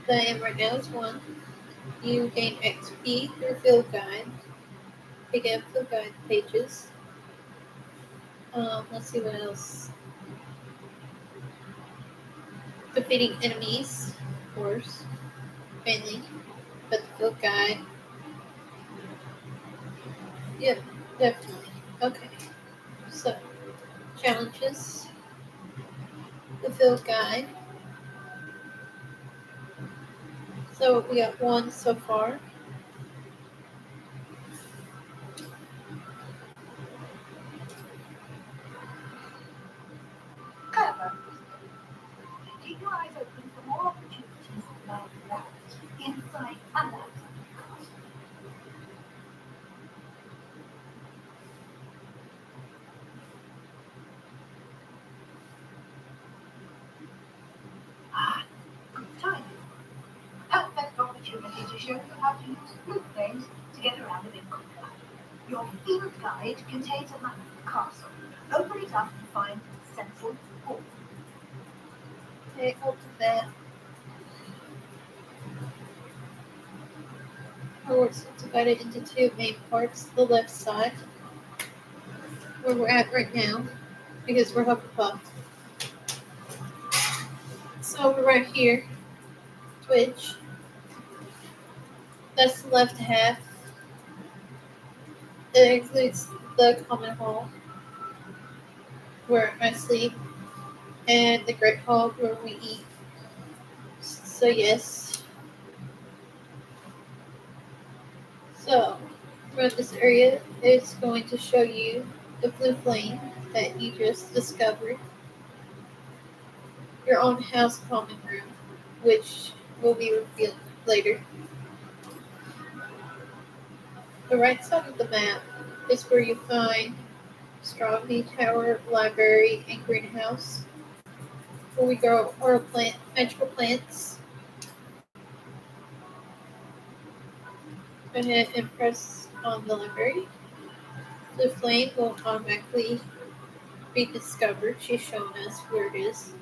that I am right now is 1. You gain XP through field guide. Pick up field guide pages. Let's see what else. Defeating enemies, of course, mainly. But the field guide, yep, definitely. Okay, so challenges. The field guide. So we got 1 so far. However, keep your eyes open for more opportunities like that, inside and outside the castle. Ah, good timing. Perfect opportunity to show you how to use flute games to get around the big courtyard. Your field guide contains a map of the castle. Open it up and find Central Hall. Okay, open that. Hogwarts is divided into 2 main parts. The left side, where we're at right now, because we're Hufflepuff. So we're right here, Twitch. That's the left half. It includes the common hall, where I sleep, and the great hall, where we eat. So yes. So around this area, it's going to show you the blue flame that you just discovered. Your own house common room, which will be revealed later. The right side of the map is where you find Strawberry Tower, Library, and Greenhouse, where we grow our magical plants. Go ahead and press on the library. The flame will automatically be discovered. She's showing us where it is.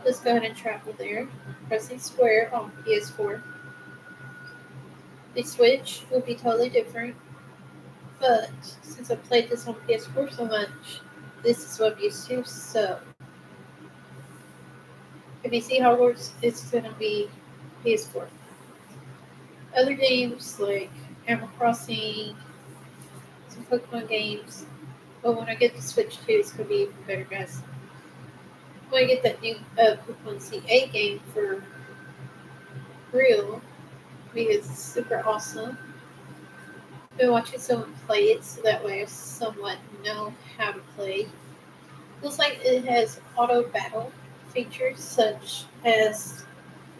Let's go ahead and travel there. Pressing square on PS4. The switch will be totally different, but since I played this on PS4 so much, this is what I'm used to. So if you see Hogwarts, it's gonna be PS4. Other games like Animal Crossing, some Pokemon games, but when I get the Switch 2, it's gonna be even better, guys. When I get that new Pokemon CA game for real, because it's super awesome. Been watching someone play it, so that way I somewhat know how to play. Looks like it has auto battle features such as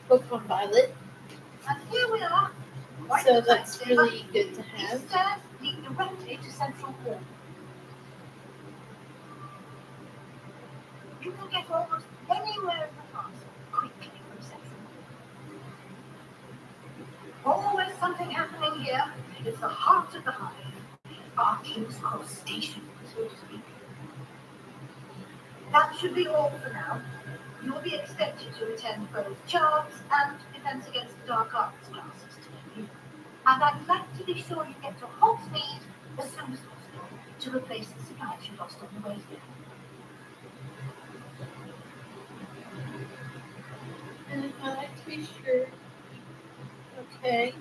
Pokemon Violet, And here we are. Right so at the that's time, really good to these have. stairs lead directly to Central Hall. You can get almost anywhere in the castle quickly from Central Hall. Always something happening here. It's the heart of the hive. Our King's Cross station, so to speak. That should be all for now. You'll be expected to attend both charms and defense against the dark arts classes today. And I'd like to be sure you get to Hogsmeade as soon as possible to replace the supplies you lost on the way here. And I like to be sure. Okay.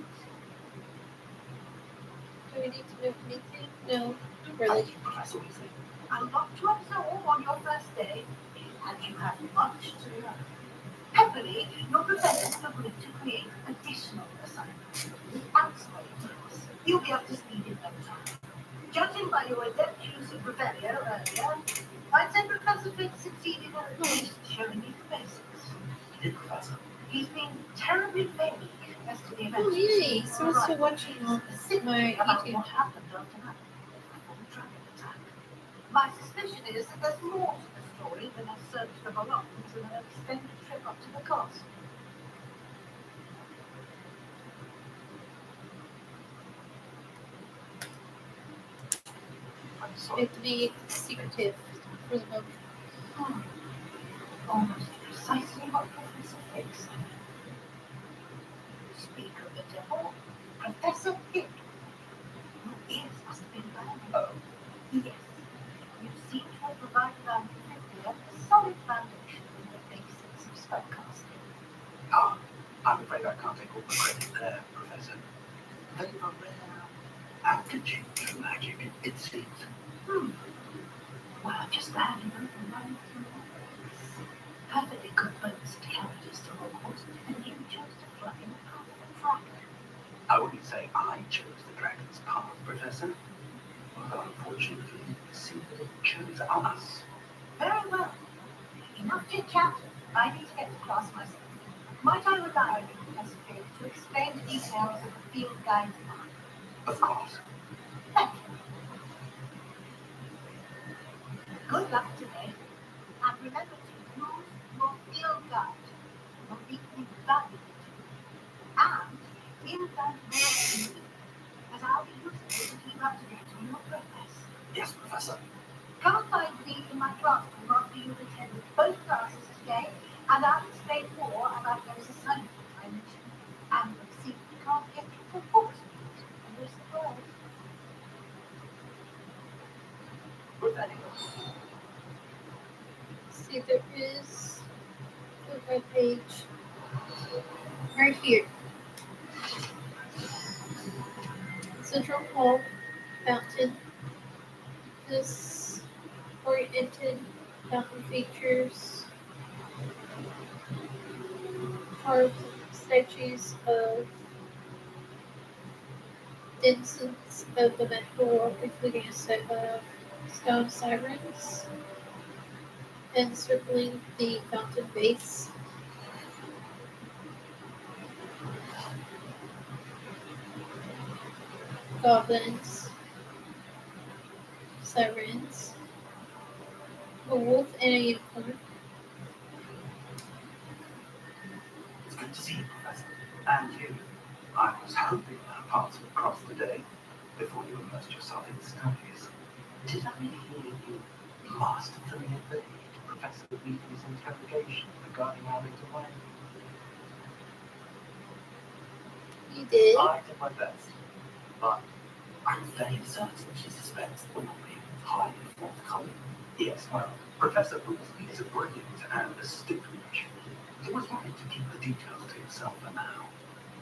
Do we need to know anything? No, not really. Thank you, Professor Weasley. A lot to absorb on your first day, and you have much to learn. Happily, your professors have agreed to create additional assignments outside of class. You'll be up to speed in no time. Judging by your adept use of Revelio earlier, I'd say Professor Fitz succeeded at least showing you the basics. He did, Professor. He's been terribly vague as to the events. Oh, yay! So I'm still watching on my about YouTube. what happened after that dragon attack. My suspicion is that there's more to the story than a search for belongings and an extended trip up to the castle. I'm We sorry. have to be secretive for the moment. Almost precisely what Professor Fix said. Speak of the devil, Professor Fix. Your ears must have been burning. Oh, Yes. You seem to have provided our new fifth a solid foundation in the basics of spellcasting. I'm afraid I can't take all the credit there, Professor. They've a rare aptitude for magic, it seems. Well, I'm just glad you wrote the line through perfectly good bonus characters to Hogwarts, and you chose to fly in the path of the dragon. I wouldn't say I chose the dragon's path, Professor. Although unfortunately, it seems that it chose us. Very well. Enough chit-chat. I need to get to class myself. Might I rely on you, Professor Fig, to explain the details of the field guide's mark? Of course. Thank you. Good luck today. And remember to use your field guide. You'll be invaluable. And invaluable, as I'll be using it to keep up to date on your progress. Yes, Professor. Come and find me in my classroom after you've attended both classes today, and I'll explain more about those assignments I mentioned, and we'll see if we can't get you to Hogwarts and risk the world. Good anything else? See, there is the web page right here. Central Hall, fountain. This oriented fountain features carved statues of denizens of the magical world, including a set of stone sirens encircling the fountain base. Goblins, sirens, a wolf, and a unicorn. It's good to see you, Professor. And you. I was hoping our paths would cross today before you immersed yourself in studies. Did I hear you masterfully evade Professor Weasley's interrogation regarding our little way? You did? I did my best, but I'm very certain she suspects that we're not being highly forthcoming. Yes, well, Professor Weasley is a brilliant and astute magician. He was right to keep the details to himself for now.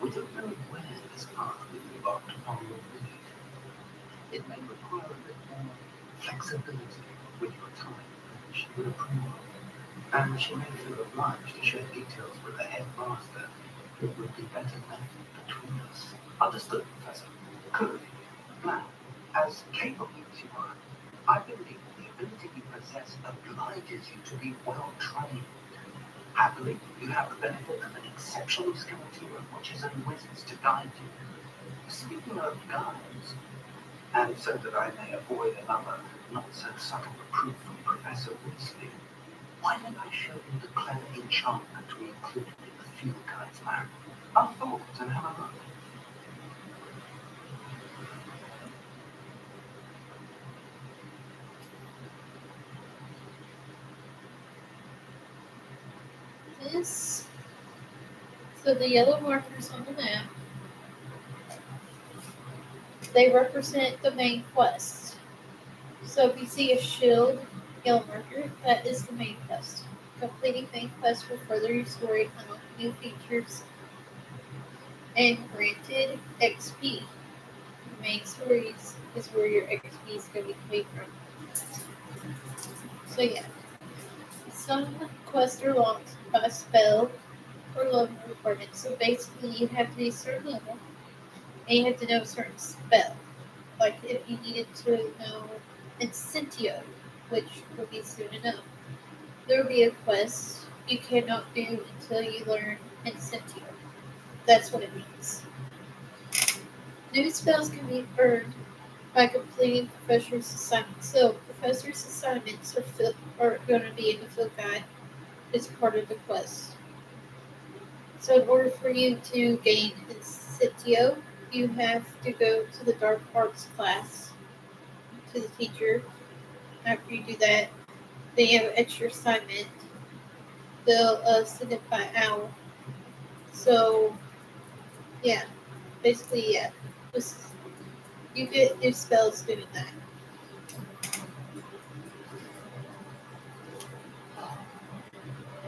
We don't know where this path we've embarked upon will lead. It may require a bit more flexibility with your time than she would approve of. And she may feel obliged to share details with the headmaster. It would be better left between us. Understood, Professor. Clearly. Now, as capable as you are, I believe the ability you possess obliges you to be well trained. Happily, you have the benefit of an exceptionally skilled team of witches and wizards to guide you. Speaking of guides, and so that I may avoid another not so subtle reproof from Professor Weasley, why don't I show you the clever enchantment we included in the field guide's map? Unfold it and have a look. This. So the yellow markers on the map, they represent the main quest. So if you see a shield yellow marker, that is the main quest. Completing main quest will further your story, unlock new features, and granted XP. The main stories is where your XP is going to be coming from. So yeah, some quests are locked by spell, or level requirements. So basically, you have to be a certain level, and you have to know a certain spell. Like if you needed to know Incentio, which will be soon enough, there will be a quest you cannot do until you learn Incentio. That's what it means. New spells can be earned by completing professor's assignments. So professor's assignments are going to be in the field guide as part of the quest. So in order for you to gain Incitio, you have to go to the dark arts class to the teacher. After you do that, then you have an extra assignment. They'll send it by hour. So yeah, basically yeah, just you get new spells doing that.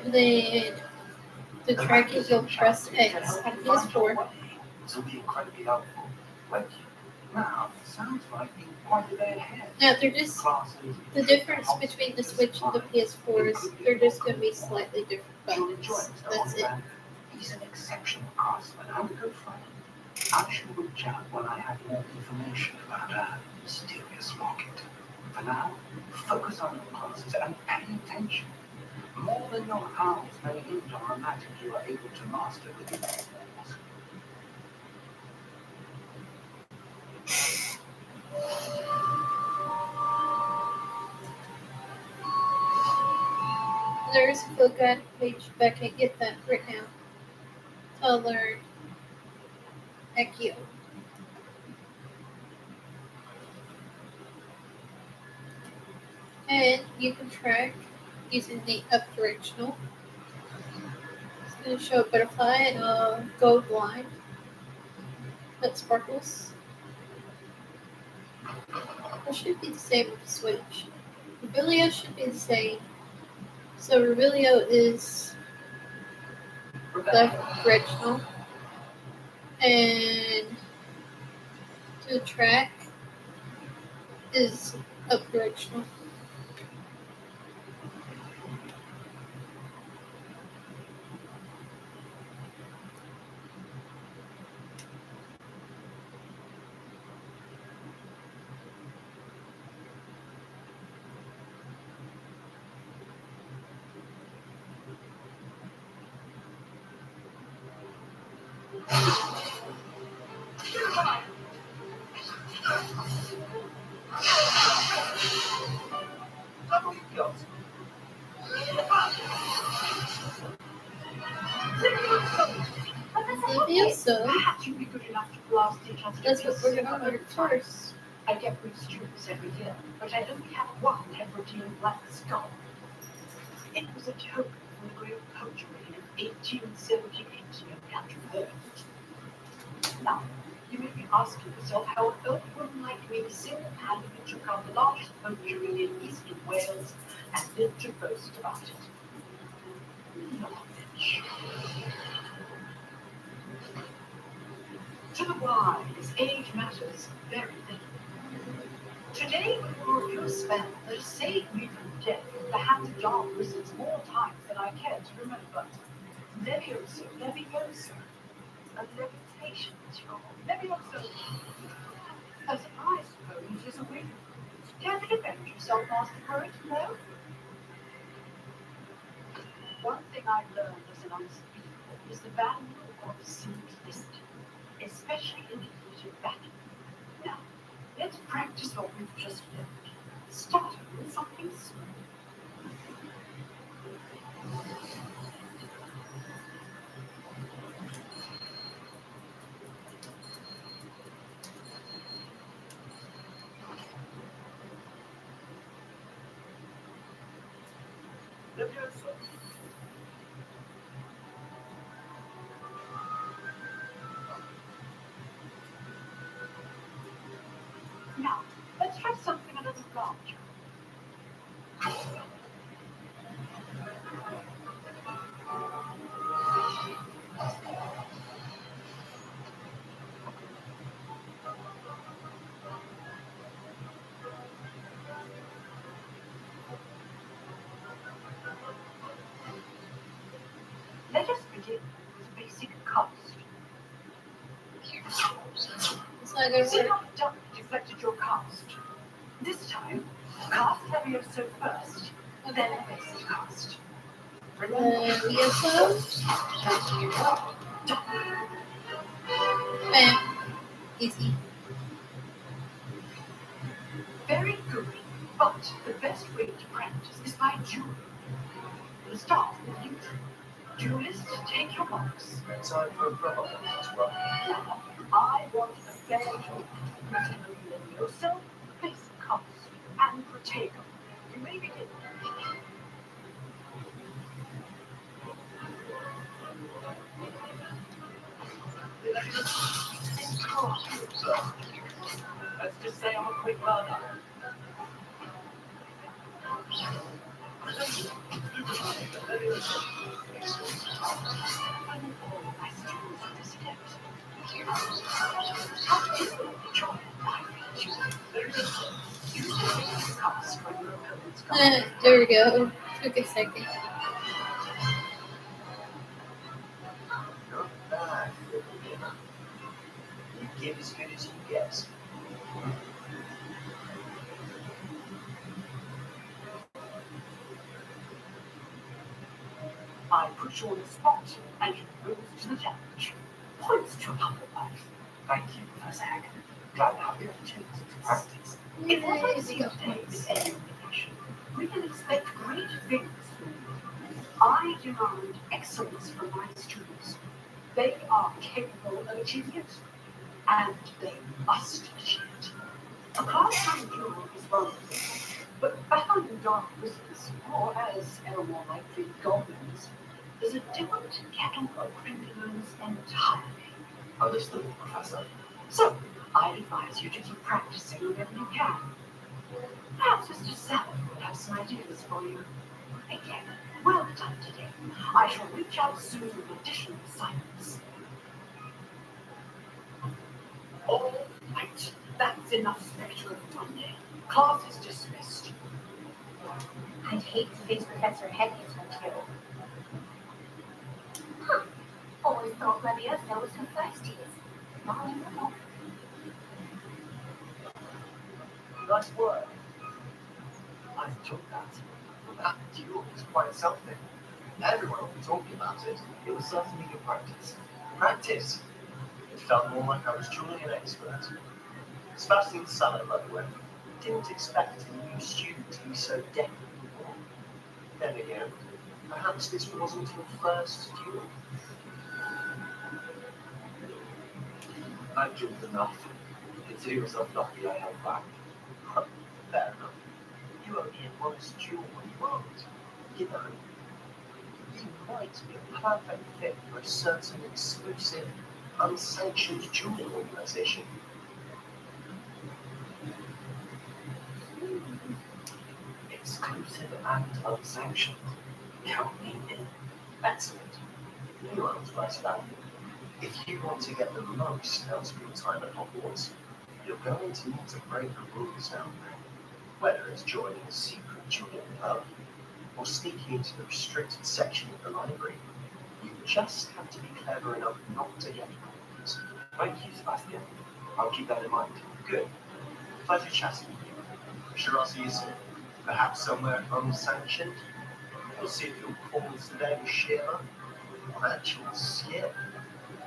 And then the tracking, you'll press X on PS4. This will be incredibly helpful. Thank you. Now, it sounds like you're quite a bit ahead. Now they're just the difference between the Switch and the PS4 is they're just going to be slightly different You'll enjoy buttons. Mr. That's it. Oliver. He's an exceptional craftsman and a good friend. I shall reach out when I have more information about our mysterious rocket. For now, focus on your classes and pay attention. More than your hours may hinder our magic you are able to master within these walls. There's a field guide page, but I can't get that right now. I'll learn Accio. And you can track using the up directional. It's going to show a butterfly and a gold line that sparkles. It should be the same with the Switch. Revelio should be the same. So Revelio is left directional, and the track is up directional. So Perhaps you'd be good enough to blast each other. that's what we're going to learn first. I get free students every year, but I only have one Hebridean black skull. It was a token from the great poacher raid of 1878 in Country Earth. Now, you may be asking yourself how on earth a woman like me single-handedly took on the largest poachery in eastern Wales and lived to boast about it. Knowledge. To the wise, age matters very little. Today we will review a spell that has saved me from death at the hands of dark wizards more times than I care to remember. Levioso, Levioso. A levitation charm. Levioso. A surprise opponent is a win. Care to defend yourself, Master Poet? No? One thing I've learned as an unspeakable is the value of simplicity, especially in the heat of battle. Now, let's practice what we've just learned. Starting with something small. Levioso. Now, let's try something a little larger. Let us begin. not gonna See work. how the duck deflected your cast? This time, cast Levioso first, then basic cast. Remember, Yes, so. Bam. Easy. very good, but the best way to practice is by duel. We'll start with you. Duelist, take your box. Time for a brother as well. Now, I want a fair duel. Retinue Levioso, basic cast, and Protego. You may begin. So, let's just say I'm a quick learner. There we go. Took a second. Not bad. You give as good as you get. I put you on the spot, and you rose to the challenge. Points to Hufflepuff. Thank you, Professor Hack. Glad to have the opportunity to practice. If what I see today is any indication, we can expect great things from you. I demand excellence from my students. They are capable of achieving it, and they must achieve it. A classroom duel is wonderful, but battling dark wizards, or as ever more likely goblins, is a different kettle of criminals entirely. Understood, Professor. So, I advise you to keep practicing whenever you can. Perhaps Mr. Salad will have some ideas for you. Again, well done today. I shall reach out soon with additional assignments. All right, that's enough spectral for one day. Class is dismissed. I'd hate to face Professor Hedges with you. Huh. Always thought Leviosa was for thirsties. Now I know. Nice work. I enjoyed that. That duel was quite something. Everyone will be talking about it. It was certainly good practice. Practice? It felt more like I was dueling an expert. It's fascinating salad, by the way. Didn't expect a new student to be so decked before. Then again, perhaps this wasn't your first duel. I've dueled enough. Consider yourself lucky I held back. Fair enough. You owe me a modest duel when you aren't. You know, you might be a perfect fit for a certain exclusive, unsanctioned dueling organization. Exclusive and unsanctioned. Count me in. Excellent. Nuance writes about it. If you want to get the most out of your time at Hogwarts, you're going to need to break the rules down there. Whether it's joining a secret dueling club or sneaking into the restricted section of the library, you just have to be clever enough not to get caught. Thank you, Sebastian. I'll keep that in mind. Good. Pleasure chatting with you. I'm sure I'll see you soon. Perhaps somewhere unsanctioned. We'll see if your performance today was sheer luck or actual skill.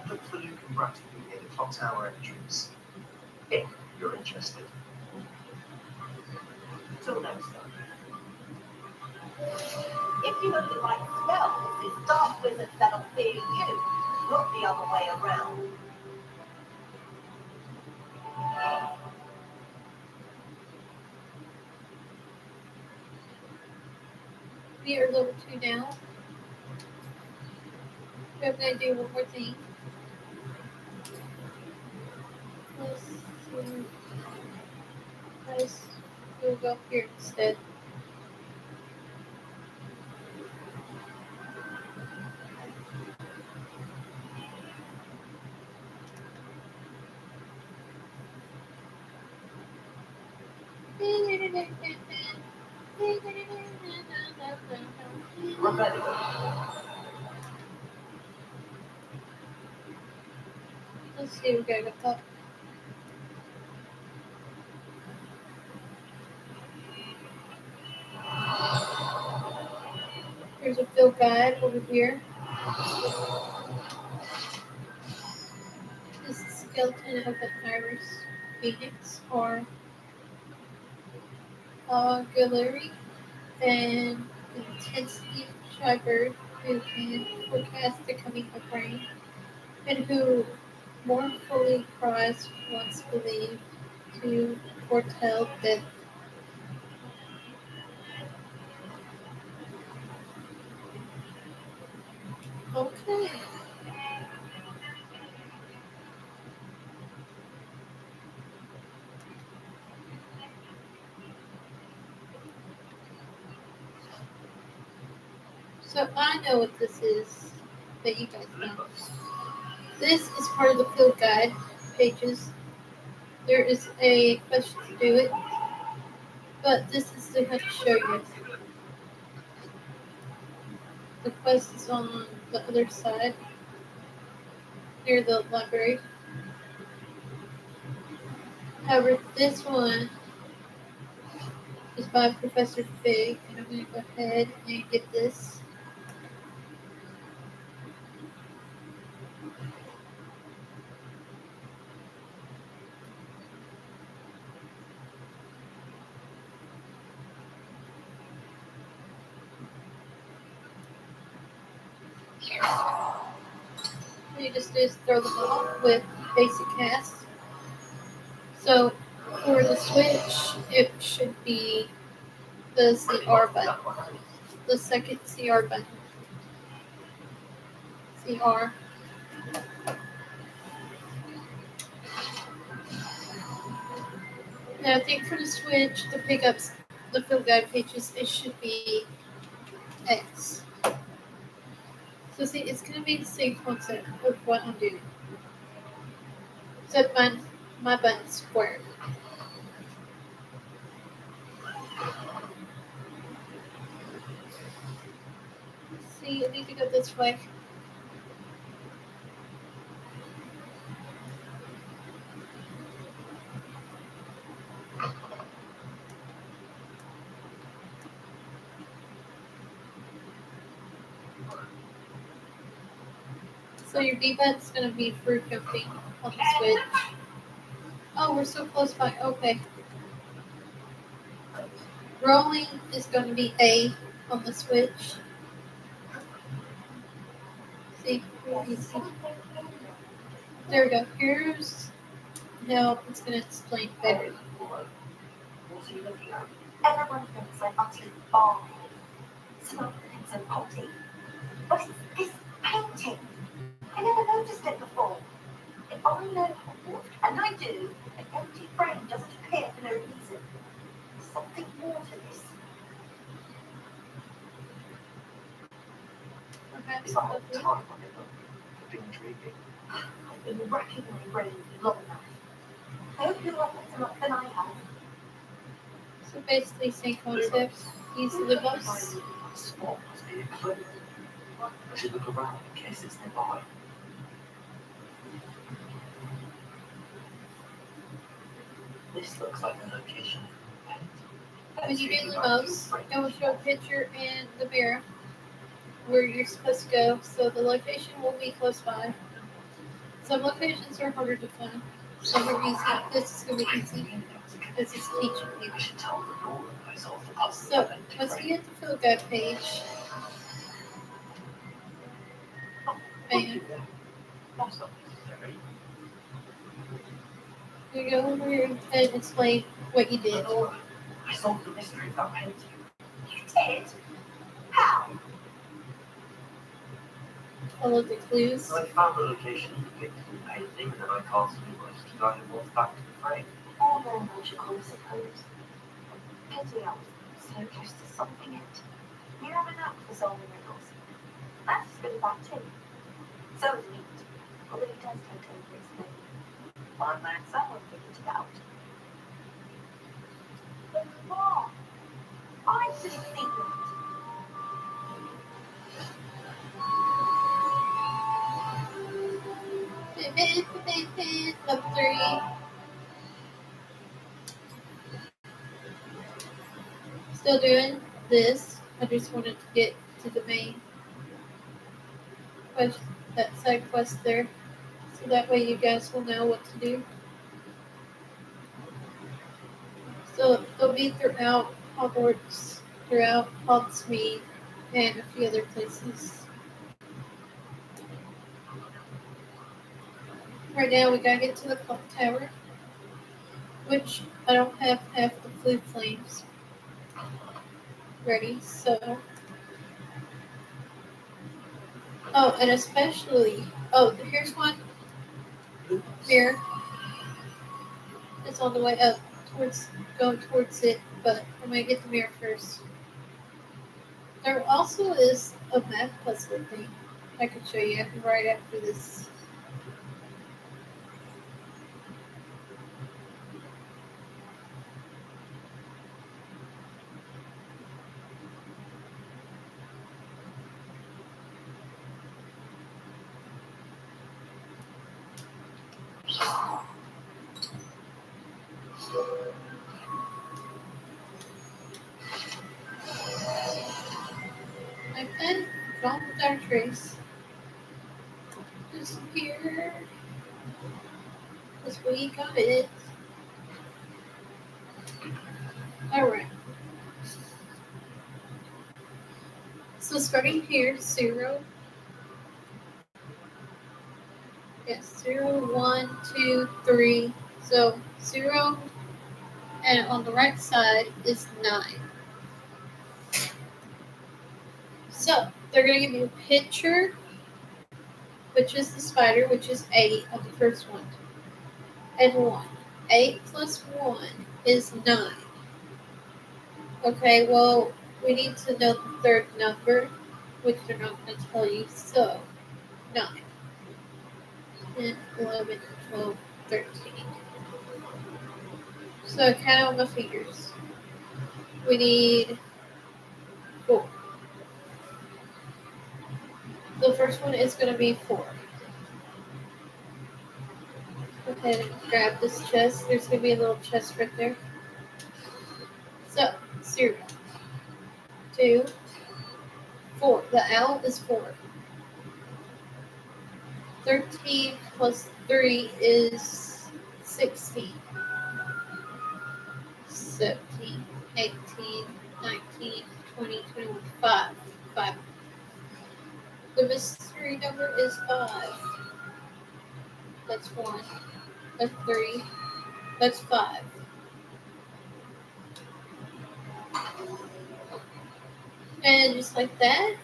Look for Luke and Brattleby near the clock tower entrance. If you're interested. Till next time. If you only like spells, it's dark wizards that'll fear you, not the other way around. We are level 2 now. I'm going to do one more thing. Let's see. We'll go here instead. Rebellion. Let's see, we gotta go up. the field guide over here. This is the skeleton of the Irish phoenix or auxiliary and intensity shy who can forecast the coming of rain and who mournfully cries once believed to foretell death. Okay. So I know what this is, but you guys don't. This is part of the field guide pages. There is a question to do it, but this is to have to show you. The quest is on the other side, near the library. However, this one is by Professor Fig, and I'm going to go ahead and get this. What you just do is throw them off with basic cast. So for the switch, it should be the CR button, the second CR button. CR. Now I think for the switch, the pickups, the field guide pages, it should be X. So see, it's going to be the same concept of what I'm doing. Except my button's square. See, I need to go this way. So your B button's going to be for jumping on the switch. Oh, we're so close by. Okay. Rolling is going to be A on the switch. See? Easy. There we go. Here's now it's going to explain better. What are you looking at? Everyone thinks I'm utterly bald. Some of them think I'm potty. But it's this painting. I never noticed it before. If I know Hogwarts, and I do, an empty frame doesn't appear for no reason. There's something more to this. Perhaps It's a whole lovely. time on it, could be intriguing. I've been racking my brain long enough. I hope you're not better luck than I have. So basically, same concept. Use the bus. Spot must be a clue. I should look around in case it's nearby. This looks like the location of the paint. When you do the most, it will show a picture in the mirror where you're supposed to go, so the location will be close by. Some locations are harder to find. Some are easy. This is going to be easy. This is teaching you. I should tell the Laura I solved the puzzle. So, once you get the field guide page, bam, That's not necessary. you go over here and explain what you did. I solved the mystery of that painting. You did? How? Follow the clues. I found the location depicted in the painting, and then I cast numerous to guide it was back to the frame. All very logical, I suppose. Pity I was so close to solving it. You have an app for solving riddles. That's as good as that too. So is Meat, although he does take over explaining. One man someone figured it out. But Mom, I didn't think that. Level 3. Still doing this. I just wanted to get to the main quest, that side quest there. So that way you guys will know what to do. So they'll be throughout Hogwarts, throughout Hogsmeade, and a few other places. Right now we gotta get to the clock tower, which I don't have half the blue flames ready, so oh, and especially here's one here. It's on the way up towards going towards it, but I'm gonna get the mirror first. There also is a math puzzle thing I could show you right after this. I've been gone without a trace. Disappear. Because we got it. Alright. So starting here, 0. Yes, 0, 1, 2, 3. So 0, and on the right side is 9. So they're going to give you a picture, which is the spider, which is 8 of the first one, and 1. 8 plus 1 is 9. Okay, well, we need to know the third number, which they're not going to tell you. So 9, 10, 11, 12, 13. So count on my fingers. We need 4. The first one is going to be 4. Go ahead and grab this chest. There's going to be a little chest right there. So 0, 2, 4. The owl is 4. 13 plus 3 is 16. 17, 18, 19, 20, 21, 5. 5. The mystery number is 5. That's 1. That's 3. That's 5. And just like that,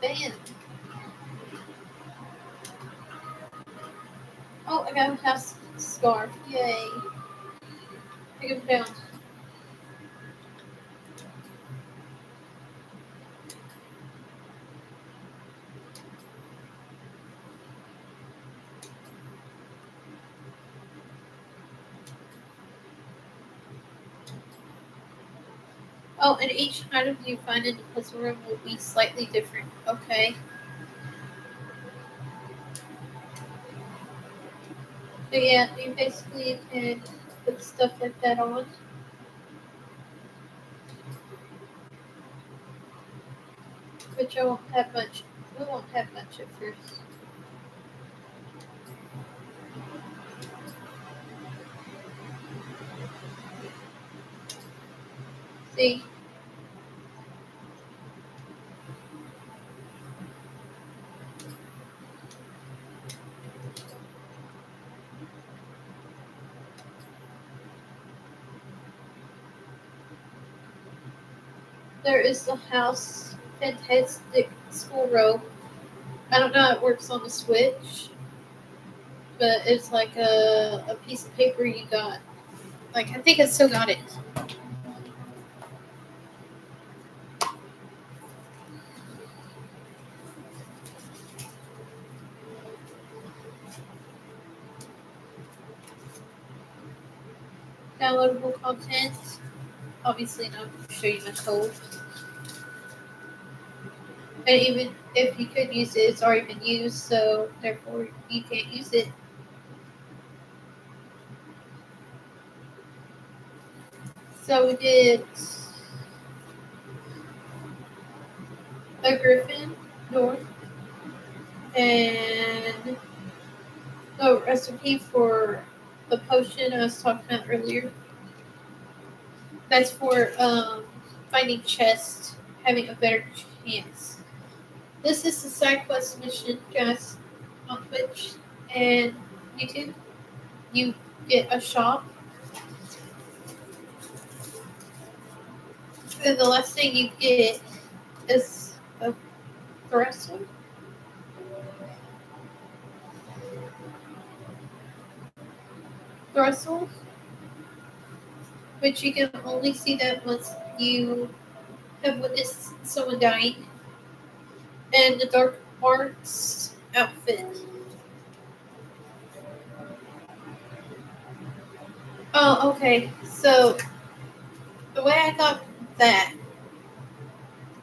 bam. Oh, I got a house scarf. Yay. Pick him down. Oh, and each item you find in the puzzle room will be slightly different, okay? So yeah, you basically can put stuff like that on. Which I won't have much. We won't have much at first. See? There is the house fantastic school robe. I don't know how it works on the Switch, but it's like a piece of paper you got. Like, I think I still got it. Downloadable content. Obviously not to show you my code. And even if you could use it, it's already been used, so therefore you can't use it. So we did a griffin, north, and the recipe for the potion I was talking about earlier. That's for finding chests, having a better chance. This is the side quest mission, guys, on Twitch and YouTube. You get a shop, and the last thing you get is a thrustle. Thrustle, which you can only see that once you have witnessed someone dying, and the dark arts outfit. Oh, okay. So the way I got that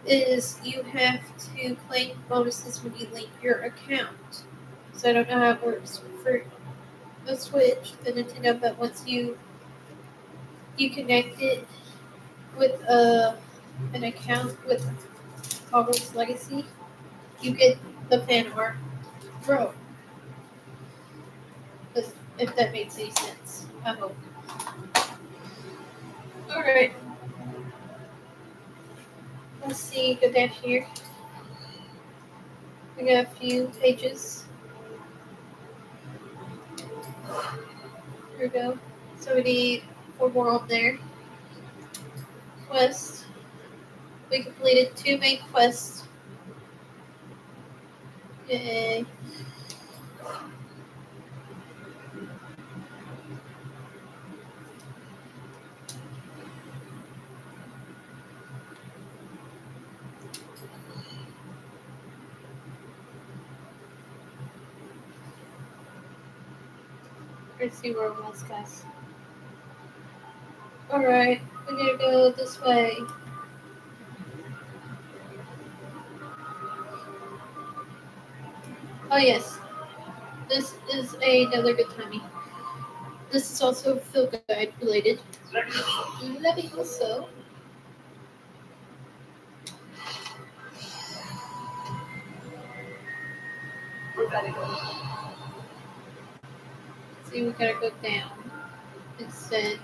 is you have to claim bonuses when you link your account. So I don't know how it works for the Switch, the Nintendo, but once you connect it with an account with Hogwarts Legacy, you get the fan art. Bro, if that makes any sense. I hope. Alright, let's see, go down here. We got a few pages. Here we go. So we need 4 more on there. Quest. We completed 2 main quests. Yay. Let's see where it was, guys. Alright, we're gonna go this way. Oh yes, this is another good timing. This is also Phil Guide related. Levioso. See, we gotta go down instead.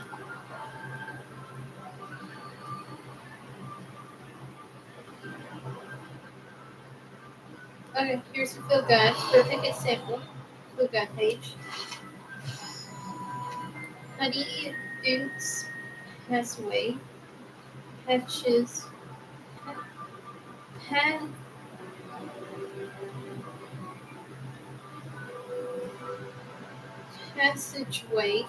Okay, here's the Phil Guide. Perfect example. Phil Guide page. Honey Dukes Passaway. Patches. Pa- Passageway.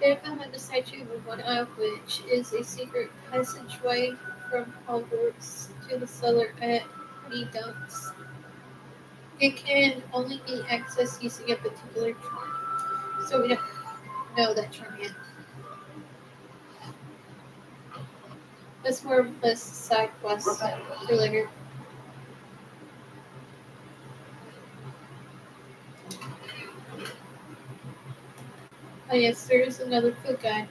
They're behind the statue of one of which is a secret passageway from Hogwarts to the cellar at Honey Dunks. It can only be accessed using a particular charm. So we don't know that charm yet. That's more of a side quest for later. Oh yes, there is another field guide.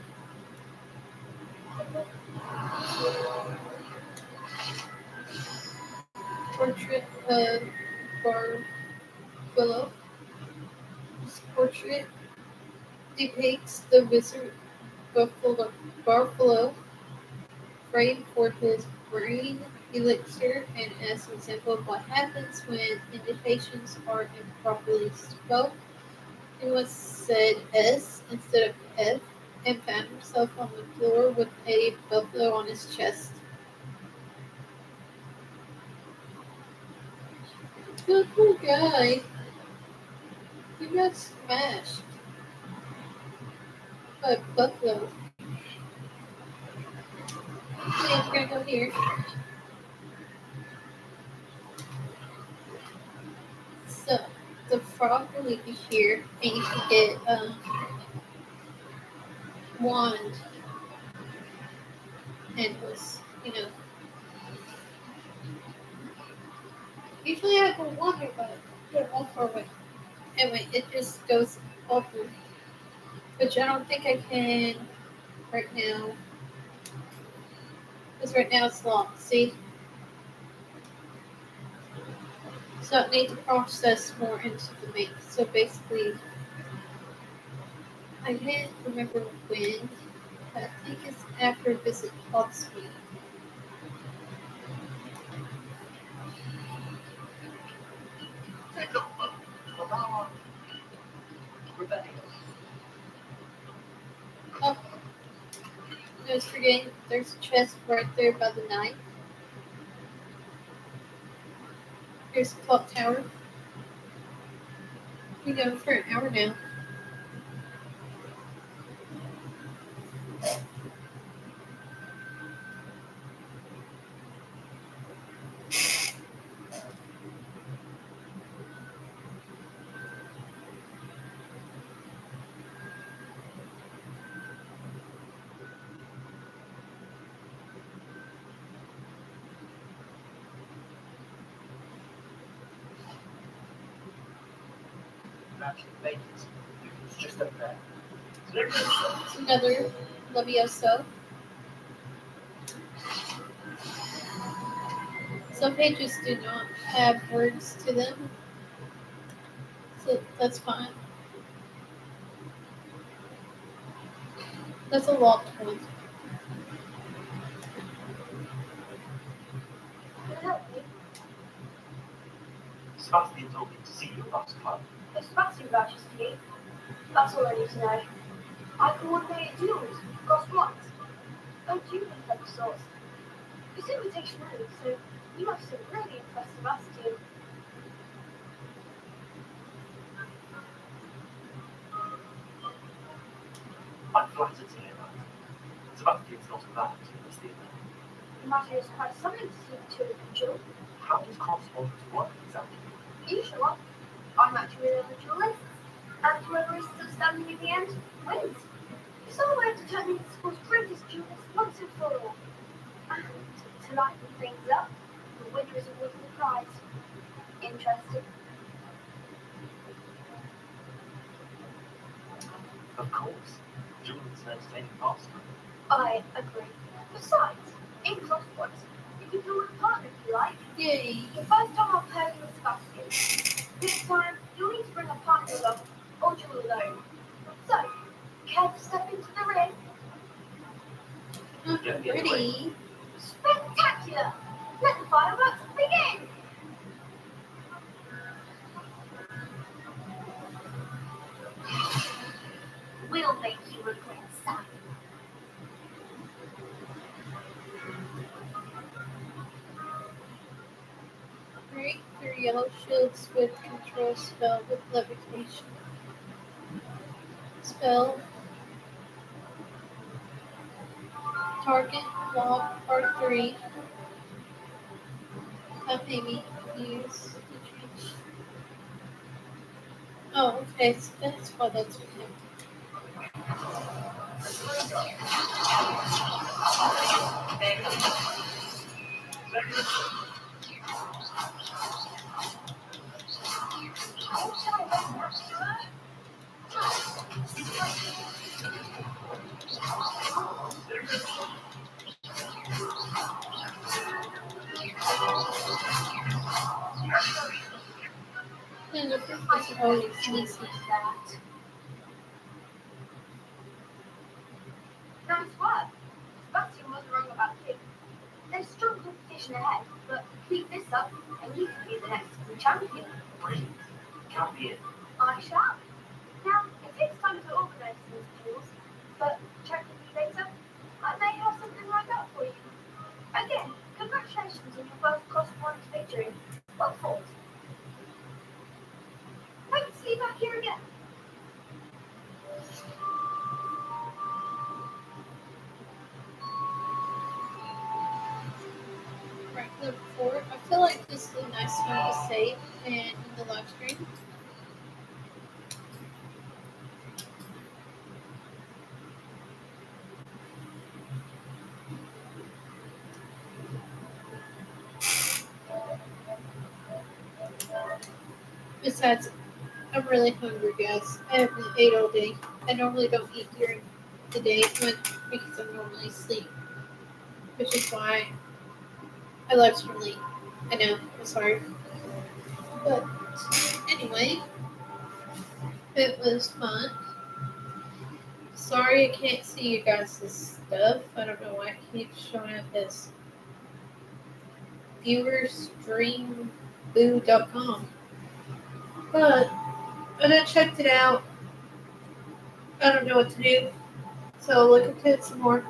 Portrait of Barfolo. This portrait depicts the wizard Barfolo framed for his brain elixir and as an example of what happens when invitations are improperly spelled. He once said S instead of F and found himself on the floor with a buffalo on his chest. The poor guy. He got smashed by a buffalo. Okay, we're gonna go here. So the frog will lead you here, and you can get wand handles. You know, usually I go wander, but they're all far away. Anyway, it just goes over, which I don't think I can right now, because right now it's locked. See, So it needs to process more into the mix. So basically, I can't remember when, but I think it's after Visit Hogsmeade. Take over. For our rebellion. Oh, I was forgetting. There's a chest right there by the knife. Here's the clock tower. We go for an hour now. Actually, make it. It's just up there. It's another Levioso. Some pages do not have words to them, so that's fine. That's a locked one. Can I help you? Sebastian told me to see you about club. If Sebastian vouches for you, that's all I need to know. I coordinate deals across what? Oh, do you think of sorts? It's invitation only, so you must have really impressed Sebastian. I'm flattered to hear that. Sebastian's not a bad stealer. The matter is quite something to see the two individual. How does correspondence work exactly? You show up, I match you with other duelists, and whoever is still standing in the end wins. It's all way of determining the school's greatest duelist once and for all. And to lighten things up, the winner is awarded the prize. Interested? Of course. Julian's an entertaining pastime. I agree. Besides, in Crosswords, you can duel with a partner if you like. Yay! The first time I'll pair you with Sebastian. This time, you'll need to bring a partner along, or duel alone. So, care to step into the ring? I'm Yeah, ready. Spectacular! Let the fireworks begin! We'll make you regret, son. Create 3 yellow shields with control spell with levitation. Spell. Target block R3. Have maybe use the change. Oh, okay, so that's why that's what happened. And the first I person can always only sneaks see that. Nice work. Sebastian wasn't wrong about you. There's strong competition ahead, but keep this up and you can be the next champion. Brilliant. Count me in. I shall. Now, it takes time to organise these duels, but check with me later. I may have something lined up for you. Again, congratulations on your first cross-points victory. Well fought. Hope to see you back here again. right number 4. I feel like this is a nice one to save in the live stream. Besides, I'm really hungry, guys. I haven't ate all day. I normally don't eat during the day because I'm normally asleep, which is why I live stream late. I know, I'm sorry. But anyway, it was fun. Sorry I can't see you guys' stuff. I don't know why it keeps showing up as viewersdreamboo.com. But when I checked it out, I don't know what to do. So I'll look into it some more.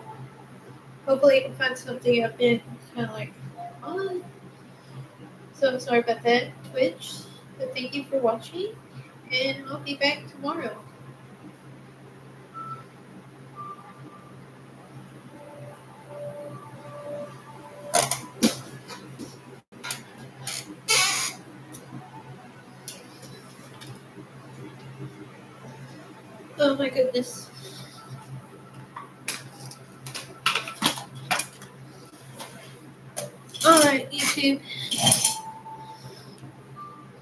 Hopefully I can find something up in kind of like fun. So I'm sorry about that, Twitch. But thank you for watching. And I'll be back tomorrow. Oh my goodness. Alright, YouTube.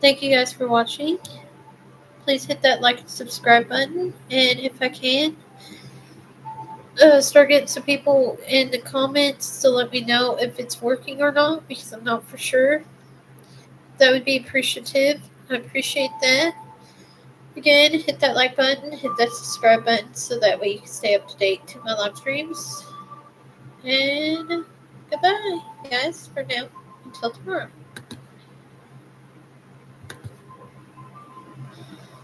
Thank you guys for watching. Please hit that like and subscribe button. And if I can, start getting some people in the comments to let me know if it's working or not, because I'm not for sure. That would be appreciative. I appreciate that. Again, hit that like button, hit that subscribe button, so that way you can stay up to date to my live streams. And goodbye, guys, for now. Until tomorrow.